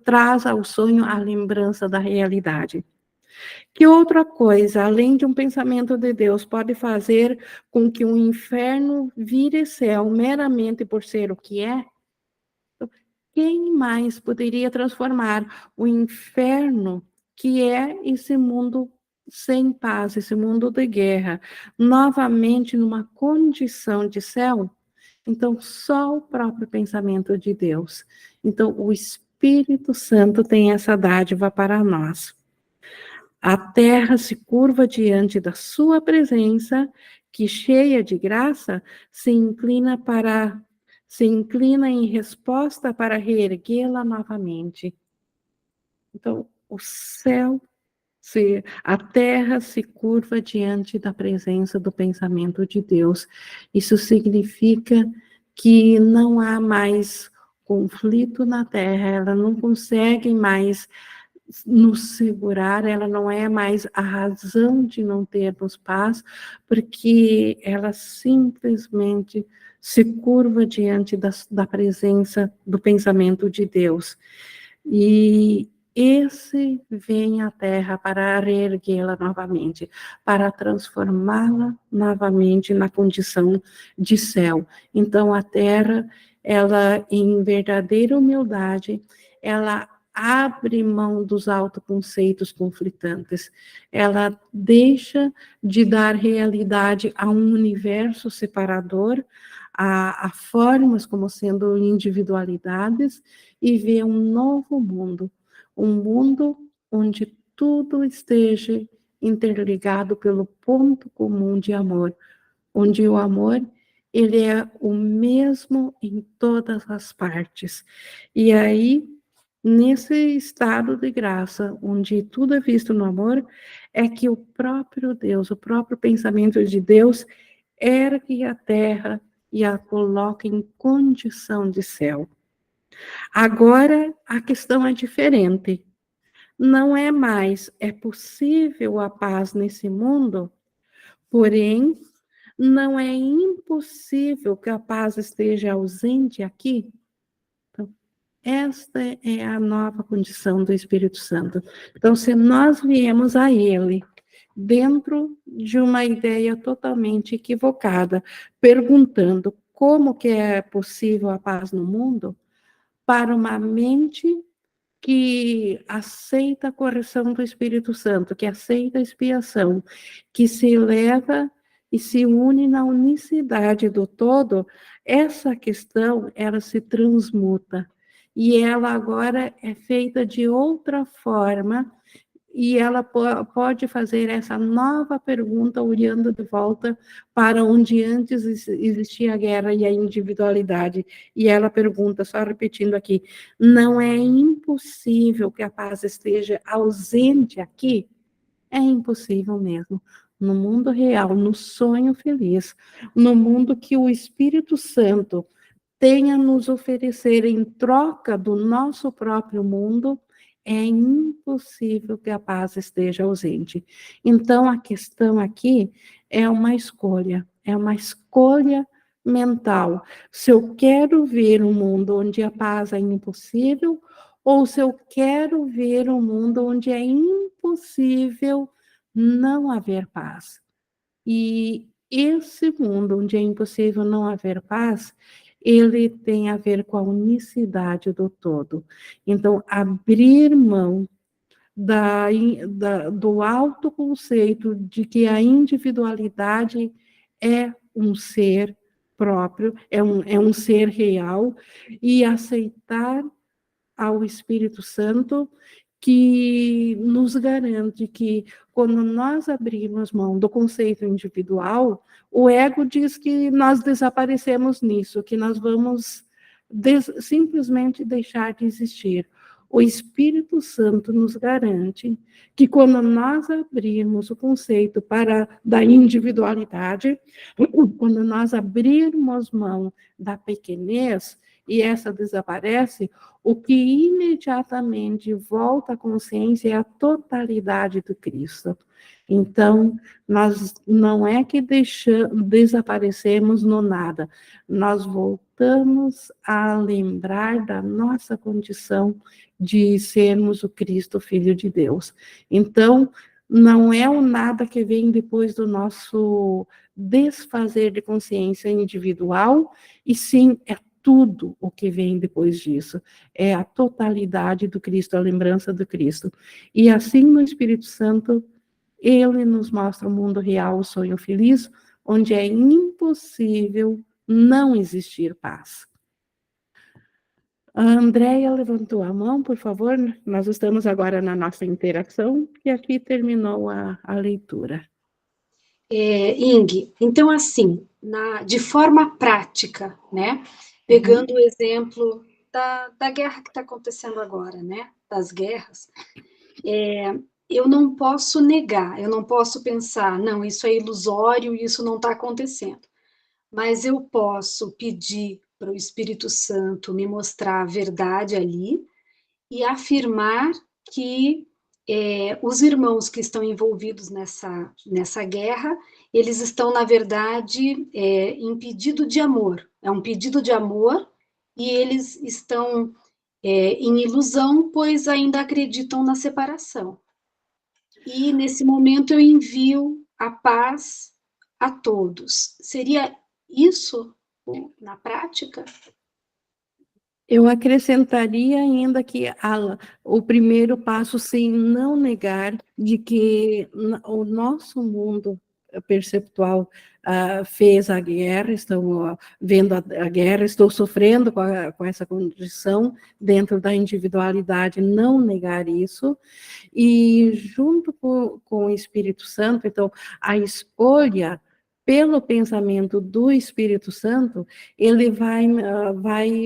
traz ao sonho a lembrança da realidade. Que outra coisa, além de um pensamento de Deus, pode fazer com que o inferno vire céu meramente por ser o que é? Quem mais poderia transformar o inferno, que é esse mundo sem paz, esse mundo de guerra, novamente numa condição de céu? Então, só o próprio pensamento de Deus. Então, o Espírito Santo tem essa dádiva para nós. A terra se curva diante da sua presença, que cheia de graça, se inclina para se inclina em resposta para reerguê-la novamente. Então, a terra se curva diante da presença do pensamento de Deus. Isso significa que não há mais conflito na terra, ela não consegue mais nos segurar, ela não é mais a razão de não termos paz, porque ela simplesmente se curva diante da presença do pensamento de Deus. E esse vem à Terra para reerguê-la novamente, para transformá-la novamente na condição de céu. Então, a Terra, ela, em verdadeira humildade, ela abre mão dos autoconceitos conflitantes, ela deixa de dar realidade a um universo separador, a formas como sendo individualidades, e vê um novo mundo, um mundo onde tudo esteja interligado pelo ponto comum de amor, onde o amor ele é o mesmo em todas as partes. E aí, nesse estado de graça, onde tudo é visto no amor, é que o próprio Deus, o próprio pensamento de Deus, ergue a terra e a coloca em condição de céu. Agora, a questão é diferente. Não é mais, é possível a paz nesse mundo, porém, não é impossível que a paz esteja ausente aqui. Então, esta é a nova condição do Espírito Santo. Então, se nós viemos a Ele dentro de uma ideia totalmente equivocada, perguntando como que é possível a paz no mundo, para uma mente que aceita a correção do Espírito Santo, que aceita a expiação, que se eleva e se une na unicidade do todo, essa questão, ela se transmuta. E ela agora é feita de outra forma, e ela pode fazer essa nova pergunta olhando de volta para onde antes existia a guerra e a individualidade. E ela pergunta, só repetindo aqui, não é impossível que a paz esteja ausente aqui? É impossível mesmo. No mundo real, no sonho feliz, no mundo que o Espírito Santo tem a nos oferecer em troca do nosso próprio mundo, é impossível que a paz esteja ausente. Então, a questão aqui é uma escolha mental. Se eu quero ver um mundo onde a paz é impossível, ou se eu quero ver um mundo onde é impossível não haver paz. E esse mundo onde é impossível não haver paz, ele tem a ver com a unicidade do todo. Então, abrir mão do autoconceito de que a individualidade é um ser próprio, é um ser real, e aceitar ao Espírito Santo, que nos garante que, quando nós abrimos mão do conceito individual, o ego diz que nós desaparecemos nisso, que nós vamos simplesmente deixar de existir. O Espírito Santo nos garante que, quando nós abrirmos o conceito da individualidade, quando nós abrirmos mão da pequenez, e essa desaparece, o que imediatamente volta à consciência é a totalidade do Cristo. Então, nós não é que desaparecemos no nada, nós voltamos a lembrar da nossa condição de sermos o Cristo, Filho de Deus. Então, não é o nada que vem depois do nosso desfazer de consciência individual, e sim é tudo o que vem depois disso. É a totalidade do Cristo, a lembrança do Cristo. E assim, no Espírito Santo, ele nos mostra o mundo real, o sonho feliz, onde é impossível não existir paz. A Andréia levantou a mão, por favor. Nós estamos agora na nossa interação, e aqui terminou a leitura. Ing, então assim, de forma prática, né? Pegando o exemplo da guerra que está acontecendo agora, né? Das guerras, eu não posso negar, eu não posso pensar, não, isso é ilusório, isso não está acontecendo. Mas eu posso pedir para o Espírito Santo me mostrar a verdade ali e afirmar que os irmãos que estão envolvidos nessa guerra, eles estão, na verdade, em pedido de amor. É um pedido de amor e eles estão em ilusão, pois ainda acreditam na separação. E, nesse momento, eu envio a paz a todos. Seria isso na prática? Eu acrescentaria ainda que o primeiro passo, sim, não negar de que o nosso mundo perceptual fez a guerra, estou vendo a guerra, estou sofrendo com essa condição dentro da individualidade, não negar isso, e junto com o Espírito Santo, então, a escolha pelo pensamento do Espírito Santo, ele vai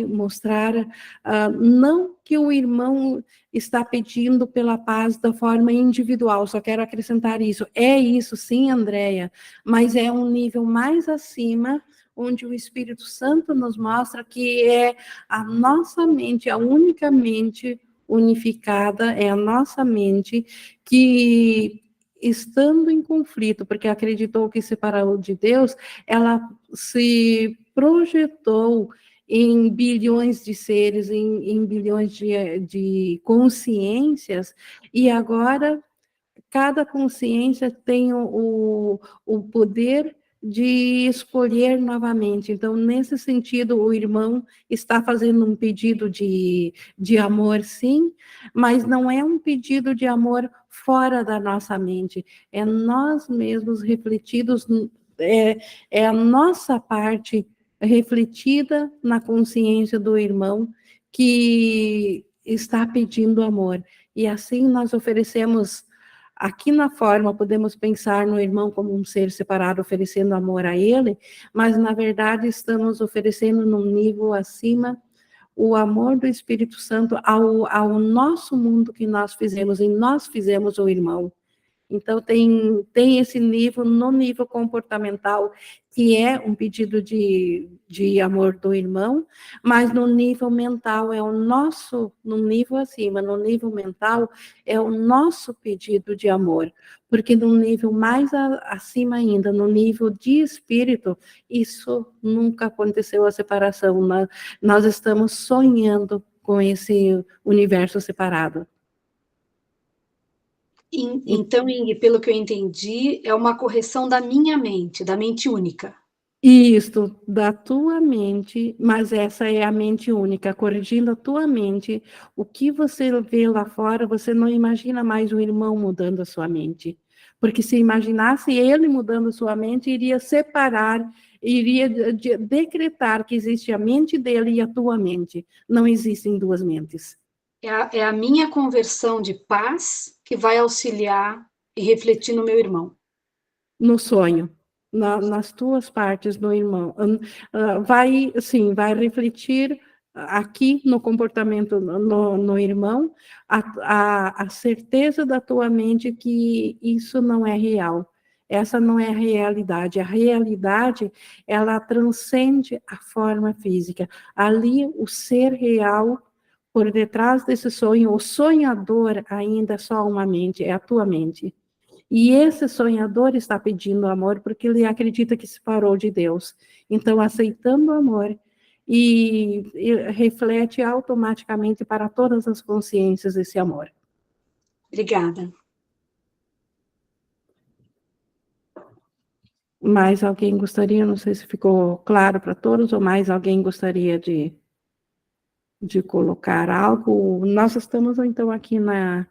mostrar, não que o irmão está pedindo pela paz da forma individual, só quero acrescentar isso. É isso, sim, Andréia, mas é um nível mais acima, onde o Espírito Santo nos mostra que é a nossa mente, a única mente unificada, é a nossa mente que, estando em conflito, porque acreditou que separou de Deus, ela se projetou em bilhões de seres, em bilhões de consciências, e agora cada consciência tem o poder de escolher novamente. Então, nesse sentido, o irmão está fazendo um pedido de amor, sim, mas não é um pedido de amor fora da nossa mente, é nós mesmos refletidos, é a nossa parte refletida na consciência do irmão que está pedindo amor. E assim nós oferecemos. Aqui na forma, podemos pensar no irmão como um ser separado, oferecendo amor a ele, mas na verdade estamos oferecendo num nível acima o amor do Espírito Santo ao nosso mundo que nós fizemos, e nós fizemos o irmão. Então, tem esse nível, no nível comportamental, que é um pedido de amor do irmão, mas no nível mental, no nível acima, no nível mental, é o nosso pedido de amor, porque no nível mais acima ainda, no nível de espírito, isso nunca aconteceu a separação, nós estamos sonhando com esse universo separado. Então, Ing, pelo que eu entendi, é uma correção da minha mente, da mente única. Isso, da tua mente, mas essa é a mente única, corrigindo a tua mente. O que você vê lá fora, você não imagina mais o irmão mudando a sua mente. Porque se imaginasse ele mudando a sua mente, iria separar, iria decretar que existe a mente dele e a tua mente. Não existem duas mentes. É a minha conversão de paz que vai auxiliar e refletir no meu irmão. No sonho, nas tuas partes do irmão. Vai, sim, vai refletir aqui no comportamento no irmão a certeza da tua mente que isso não é real. Essa não é a realidade. A realidade, ela transcende a forma física. Ali, o ser real, por detrás desse sonho, o sonhador ainda é só uma mente, é a tua mente. E esse sonhador está pedindo amor porque ele acredita que se parou de Deus. Então, aceitando o amor e reflete automaticamente para todas as consciências esse amor. Obrigada. Mais alguém gostaria, não sei se ficou claro para todos, ou mais alguém gostaria de colocar algo? Nós estamos, então, aqui na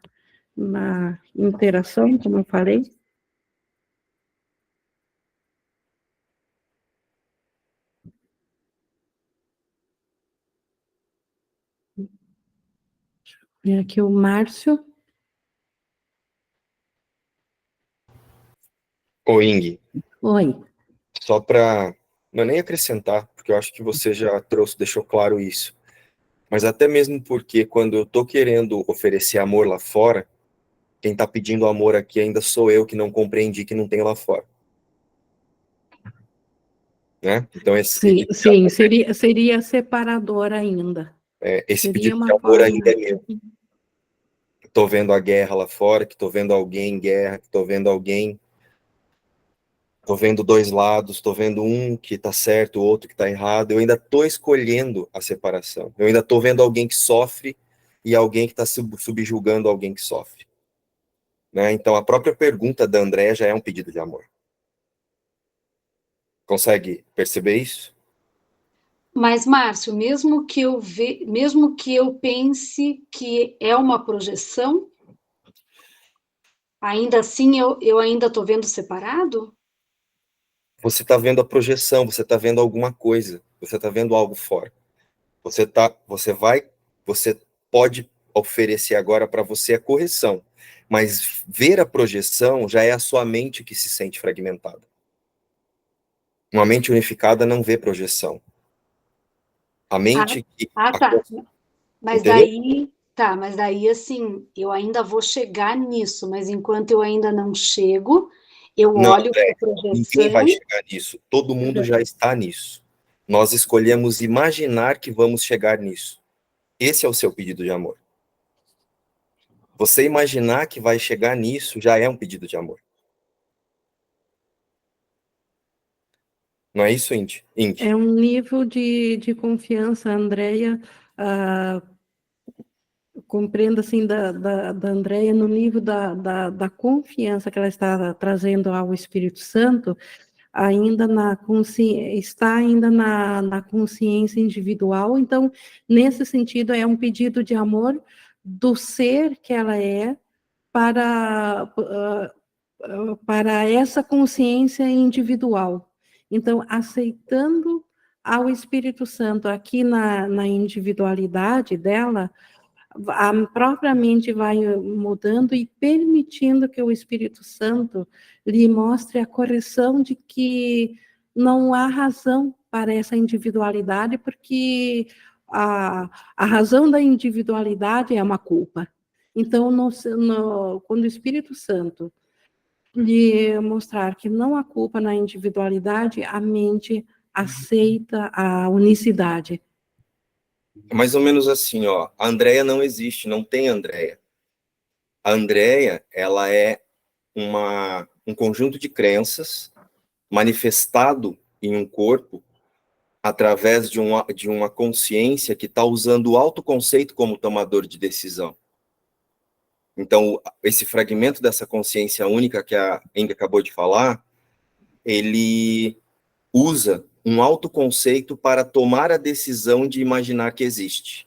interação, como eu falei. E aqui o Márcio. Ô, Ing, Oi. só para não é nem acrescentar, porque porque eu acho que você já deixou claro isso. Mas até mesmo porque quando eu estou querendo oferecer amor lá fora, quem está pedindo amor aqui ainda sou eu, que não compreendi que não tem lá fora. Né? Então Sim, sim, seria separador ainda. esse Seria pedido de uma amor forma. ainda é meu. Estou vendo a guerra lá fora, que estou vendo alguém em guerra, que estou vendo alguém, estou vendo dois lados, estou vendo um que está certo, o outro que está errado. Eu ainda estou escolhendo a separação. Eu ainda estou vendo alguém que sofre e alguém que está subjugando alguém que sofre. Né? Então, a própria pergunta da André já é um pedido de amor. Consegue perceber isso? Mas, Márcio, mesmo que eu pense que é uma projeção, ainda assim eu ainda estou vendo separado? Você está vendo a projeção, você está vendo alguma coisa, você está vendo algo fora. Você pode oferecer agora para você a correção, mas ver a projeção já é a sua mente que se sente fragmentada. Uma mente unificada não vê projeção. A mente que... Tá. Mas Entendeu? mas daí assim, eu ainda vou chegar nisso, mas enquanto eu ainda não chego, eu Não, olho para a ninguém vai projeção. chegar nisso. Todo mundo já está nisso. Nós escolhemos imaginar que vamos chegar nisso. Esse é o seu pedido de amor. Você imaginar que vai chegar nisso já é um pedido de amor. Não é isso, Indy? É um nível de confiança, Andréia, compreendo assim da Andréia no nível da confiança que ela está trazendo ao Espírito Santo, ainda está ainda na consciência individual, então, nesse sentido, é um pedido de amor do ser que ela é para essa consciência individual. Então, aceitando ao Espírito Santo aqui na individualidade dela, a própria mente vai mudando e permitindo que o Espírito Santo lhe mostre a correção de que não há razão para essa individualidade, porque a razão da individualidade é uma culpa. Então, quando o Espírito Santo lhe mostrar que não há culpa na individualidade, a mente aceita a unicidade. É mais ou menos assim, ó. A Andréia não existe, não tem Andréia. A Andréia, ela é um conjunto de crenças manifestado em um corpo através de uma consciência que está usando o autoconceito como tomador de decisão. Então, esse fragmento dessa consciência única que a Inga acabou de falar, ele usa um autoconceito para tomar a decisão de imaginar que existe.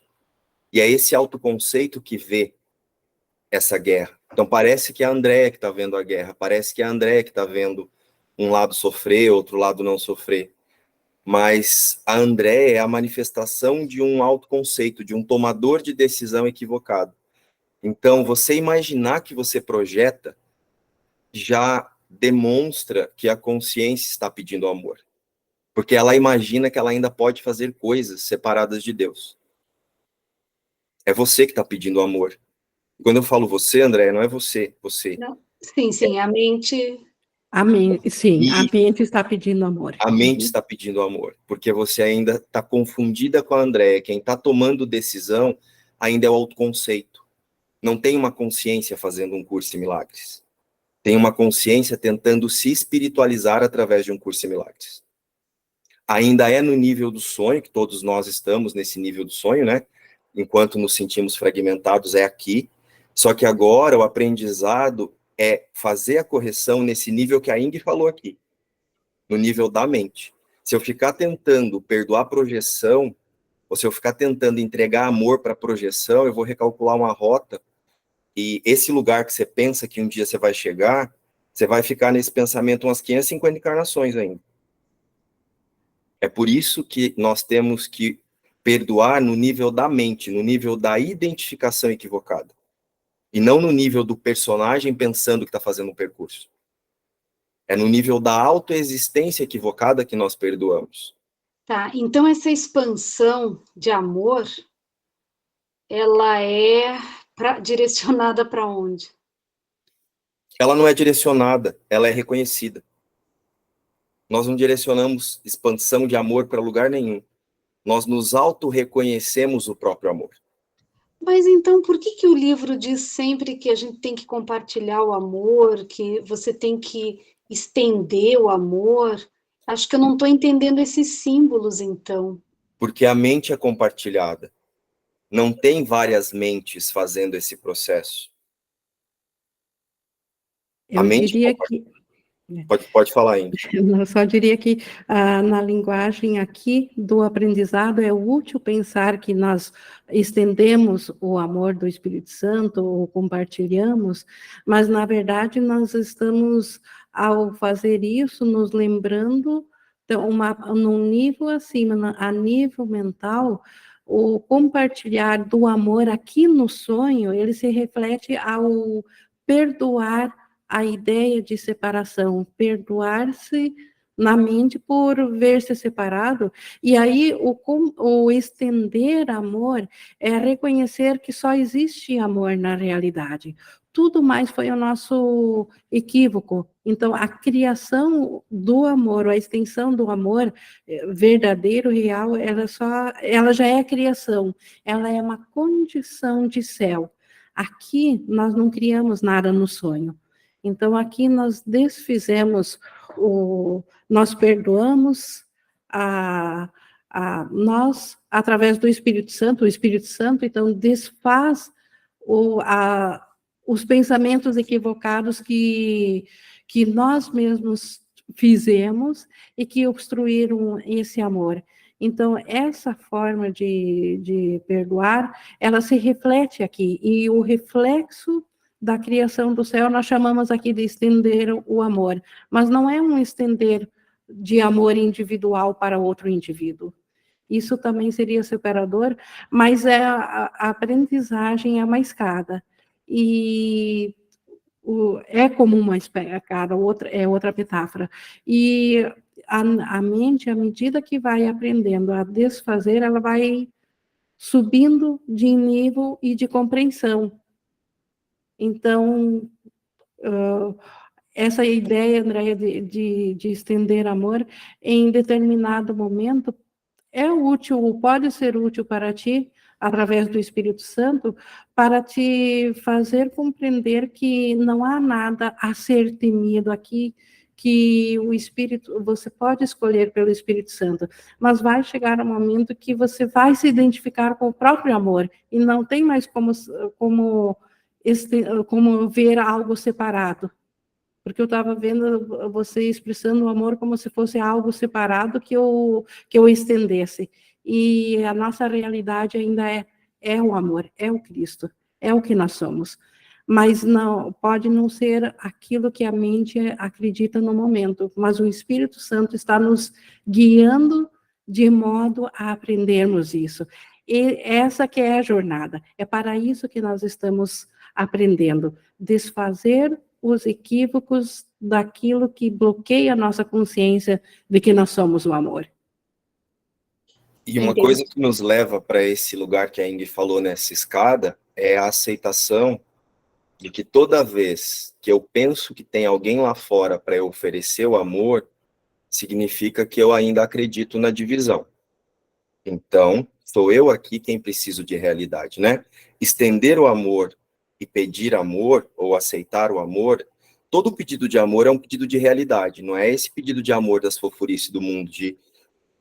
E é esse autoconceito que vê essa guerra. Então, parece que é a Andréia que está vendo a guerra, parece que é a Andréia que está vendo um lado sofrer, outro lado não sofrer. Mas a Andréia é a manifestação de um autoconceito, de um tomador de decisão equivocado. Então, você imaginar que você projeta já demonstra que a consciência está pedindo amor. Porque ela imagina que ela ainda pode fazer coisas separadas de Deus. É você que está pedindo amor. Quando eu falo você, André, não é você. Não. Sim, a mente. Sim, a E mente está pedindo amor. a mente está pedindo amor. Porque você ainda está confundida com a Andréia. Quem está tomando decisão ainda é o autoconceito. Não tem uma consciência fazendo um curso em milagres. Tem uma consciência tentando se espiritualizar através de um curso em milagres. Ainda é no nível do sonho, que todos nós estamos nesse nível do sonho, né? Enquanto nos sentimos fragmentados, é aqui. Só que agora o aprendizado é fazer a correção nesse nível que a Ing falou aqui, no nível da mente. Se eu ficar tentando perdoar a projeção, ou se eu ficar tentando entregar amor para a projeção, eu vou recalcular uma rota, e esse lugar que você pensa que um dia você vai chegar, você vai ficar nesse pensamento umas 550 encarnações ainda. É por isso que nós temos que perdoar no nível da mente, no nível da identificação equivocada. E não no nível do personagem pensando que está fazendo um percurso. É no nível da autoexistência equivocada que nós perdoamos. Tá, então essa expansão de amor, ela é direcionada para onde? Ela não é direcionada, ela é reconhecida. Nós não direcionamos expansão de amor para lugar nenhum. Nós nos auto-reconhecemos o próprio amor. Mas então, por que o livro diz sempre que a gente tem que compartilhar o amor, que você tem que estender o amor? Acho que eu não estou entendendo esses símbolos, então. Porque a mente é compartilhada. Não tem várias mentes fazendo esse processo. Eu diria que... Pode falar, Indy. Eu só diria que na linguagem aqui do aprendizado é útil pensar que nós estendemos o amor do Espírito Santo ou compartilhamos, mas na verdade nós estamos, ao fazer isso, nos lembrando num nível acima, a nível mental, o compartilhar do amor aqui no sonho, ele se reflete ao perdoar a ideia de separação, perdoar-se na mente por ver-se separado, e aí o estender amor é reconhecer que só existe amor na realidade. Tudo mais foi o nosso equívoco. Então, a criação do amor, a extensão do amor verdadeiro, real, ela já é criação, ela é uma condição de céu. Aqui, nós não criamos nada no sonho. Então, aqui nós desfizemos, nós perdoamos nós, através do Espírito Santo, o Espírito Santo, então, desfaz os pensamentos equivocados que nós mesmos fizemos e que obstruíram esse amor. Então, essa forma de perdoar, ela se reflete aqui, e o reflexo da criação do céu, nós chamamos aqui de estender o amor, mas não é um estender de amor individual para outro indivíduo. Isso também seria separador, mas a aprendizagem é uma escada, e é como uma escada, é outra metáfora, e a mente, à medida que vai aprendendo a desfazer, ela vai subindo de nível e de compreensão. Então, essa ideia, Andréia, de estender amor, em determinado momento, é útil, pode ser útil para ti, através do Espírito Santo, para te fazer compreender que não há nada a ser temido aqui, que o Espírito, você pode escolher pelo Espírito Santo, mas vai chegar um momento que você vai se identificar com o próprio amor, e não tem mais como ver algo separado. Porque eu estava vendo você expressando o amor como se fosse algo separado que eu estendesse. E a nossa realidade ainda é o amor, é o Cristo, é o que nós somos. Mas não pode não ser aquilo que a mente acredita no momento, mas o Espírito Santo está nos guiando de modo a aprendermos isso. E essa que é a jornada, é para isso que nós estamos aprendendo, desfazer os equívocos daquilo que bloqueia a nossa consciência de que nós somos o amor. E uma coisa que nos leva para esse lugar que a Indy falou nessa escada é a aceitação de que toda vez que eu penso que tem alguém lá fora para eu oferecer o amor, significa que eu ainda acredito na divisão. Então, sou eu aqui quem preciso de realidade, né? Estender o amor e pedir amor, ou aceitar o amor, todo pedido de amor é um pedido de realidade, não é esse pedido de amor das fofurices do mundo, de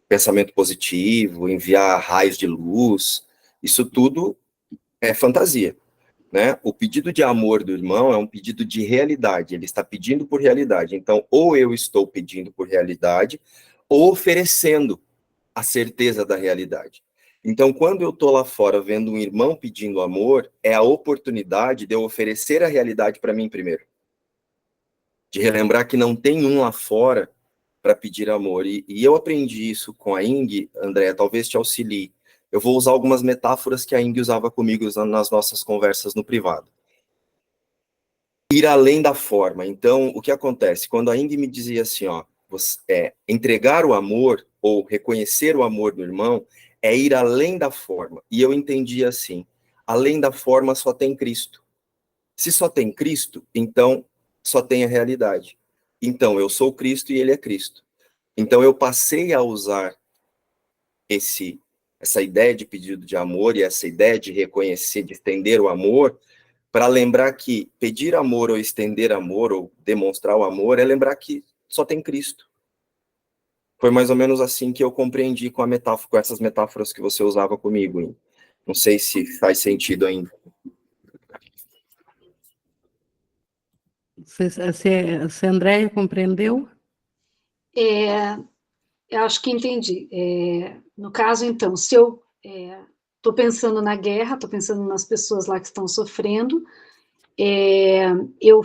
pensamento positivo, enviar raios de luz, isso tudo é fantasia, né? O pedido de amor do irmão é um pedido de realidade, ele está pedindo por realidade, então ou eu estou pedindo por realidade, ou oferecendo a certeza da realidade. Então, quando eu estou lá fora vendo um irmão pedindo amor, é a oportunidade de eu oferecer a realidade para mim primeiro. De relembrar que não tem um lá fora para pedir amor. E eu aprendi isso com a Ingy, Andréa, talvez te auxilie. Eu vou usar algumas metáforas que a Ingy usava comigo nas nossas conversas no privado. Ir além da forma. Então, o que acontece? Quando a Ingy me dizia assim, ó, entregar o amor ou reconhecer o amor do irmão é ir além da forma. E eu entendi assim, além da forma só tem Cristo. Se só tem Cristo, então só tem a realidade. Então eu sou Cristo e ele é Cristo. Então eu passei a usar essa ideia de pedido de amor e essa ideia de reconhecer, de estender o amor, para lembrar que pedir amor ou estender amor ou demonstrar o amor é lembrar que só tem Cristo. Foi mais ou menos assim que eu compreendi com essas metáforas que você usava comigo. Não sei se faz sentido ainda. Se a Andréia compreendeu? Eu acho que entendi. No caso, então, se eu estou pensando na guerra, estou pensando nas pessoas lá que estão sofrendo, eu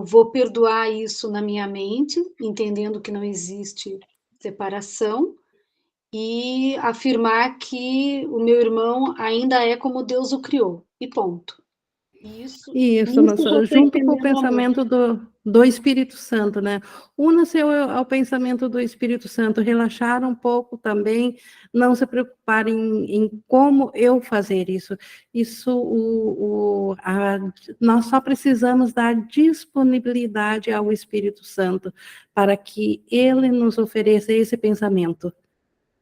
vou perdoar isso na minha mente, entendendo que não existe separação, e afirmar que o meu irmão ainda é como Deus o criou, e ponto. Isso, mas você está junto com o entendendo o amor. pensamento do Espírito Santo, né? Una-se ao pensamento do Espírito Santo, relaxar um pouco também, não se preocupar em como eu fazer isso. Nós só precisamos dar disponibilidade ao Espírito Santo para que ele nos ofereça esse pensamento.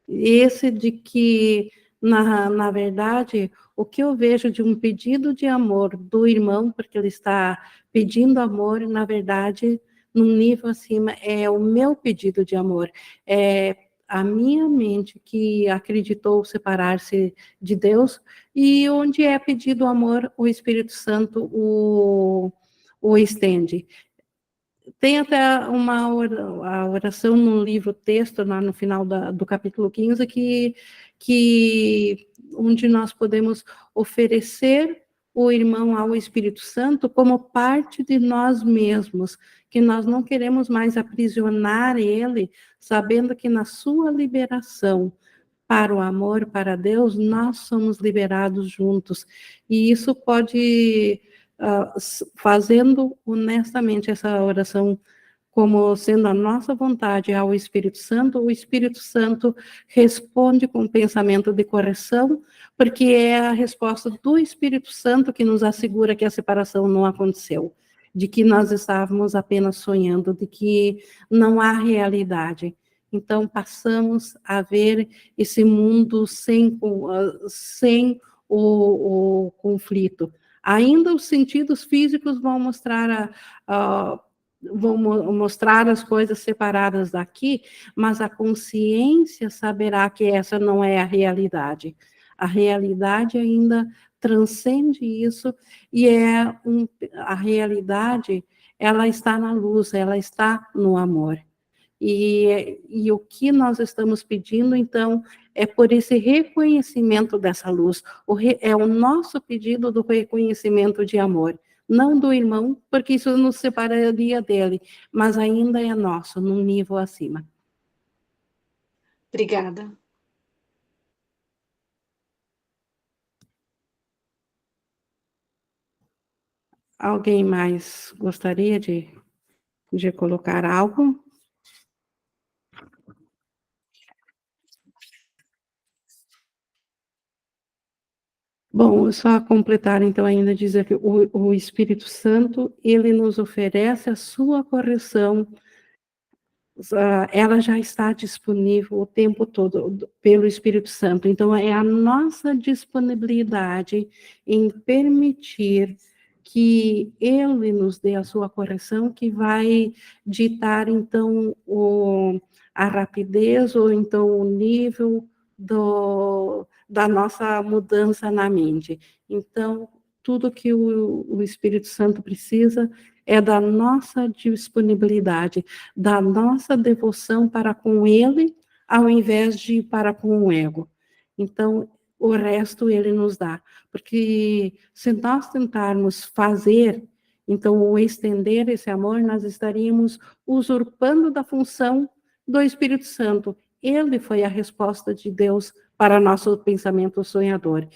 Esse de que, na verdade, o que eu vejo de um pedido de amor do irmão, porque ele está pedindo amor, na verdade, num nível acima, é o meu pedido de amor. É a minha mente que acreditou separar-se de Deus, e onde é pedido amor, o Espírito Santo o estende. Tem até a oração no livro texto, lá no final do capítulo 15, onde nós podemos oferecer o irmão ao Espírito Santo como parte de nós mesmos, que nós não queremos mais aprisionar ele, sabendo que na sua liberação para o amor, para Deus, nós somos liberados juntos. E isso pode, fazendo honestamente essa oração como sendo a nossa vontade ao Espírito Santo, o Espírito Santo responde com pensamento de correção, porque é a resposta do Espírito Santo que nos assegura que a separação não aconteceu, de que nós estávamos apenas sonhando, de que não há realidade. Então, passamos a ver esse mundo sem o conflito. Ainda os sentidos físicos vão mostrar as coisas separadas daqui, mas a consciência saberá que essa não é a realidade. A realidade ainda transcende isso, e a realidade, ela está na luz, ela está no amor. E o que nós estamos pedindo, então, é por esse reconhecimento dessa luz. É o nosso pedido do reconhecimento de amor, não do irmão, porque isso nos separaria dele, mas ainda é nosso, num nível acima. Obrigada. Alguém mais gostaria de colocar algo? Bom, só completar, então, ainda dizer que o Espírito Santo, ele nos oferece a sua correção, ela já está disponível o tempo todo pelo Espírito Santo. Então, é a nossa disponibilidade em permitir que ele nos dê a sua correção que vai ditar, então, a rapidez ou, então, o nível da nossa mudança na mente. Então, tudo que o Espírito Santo precisa é da nossa disponibilidade, da nossa devoção para com ele, ao invés de para com o ego. Então, o resto ele nos dá. Porque se nós tentarmos fazer, então, ou estender esse amor, nós estaríamos usurpando da função do Espírito Santo. Ele foi a resposta de Deus para nosso pensamento sonhador.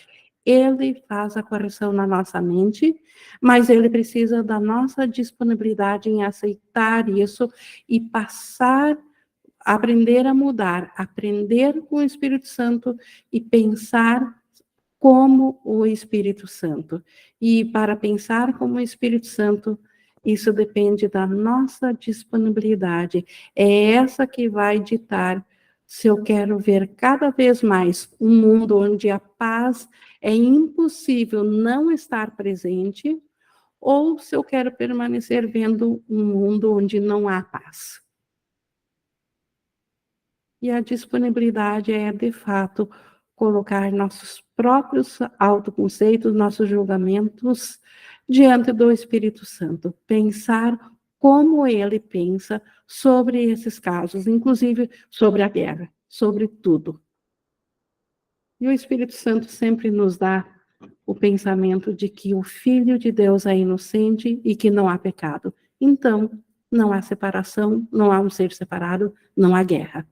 Ele faz a correção na nossa mente, mas ele precisa da nossa disponibilidade em aceitar isso e passar aprender a mudar, aprender com o Espírito Santo e pensar como o Espírito Santo. E para pensar como o Espírito Santo, isso depende da nossa disponibilidade. É essa que vai ditar se eu quero ver cada vez mais um mundo onde a paz é impossível não estar presente, ou se eu quero permanecer vendo um mundo onde não há paz. E a disponibilidade é, de fato, colocar nossos próprios autoconceitos, nossos julgamentos diante do Espírito Santo. Pensar como ele pensa sobre esses casos, inclusive sobre a guerra, sobre tudo. E o Espírito Santo sempre nos dá o pensamento de que o Filho de Deus é inocente e que não há pecado. Então, não há separação, não há um ser separado, não há guerra.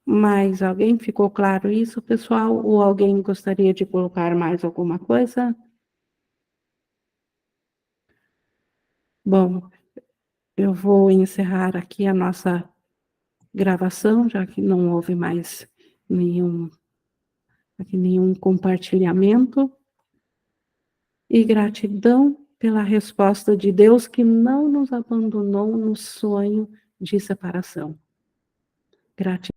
Mas alguém ficou claro isso, pessoal? Ou alguém gostaria de colocar mais alguma coisa? Bom, eu vou encerrar aqui a nossa gravação, já que não houve mais nenhum compartilhamento. E gratidão pela resposta de Deus que não nos abandonou no sonho de separação. Gratidão.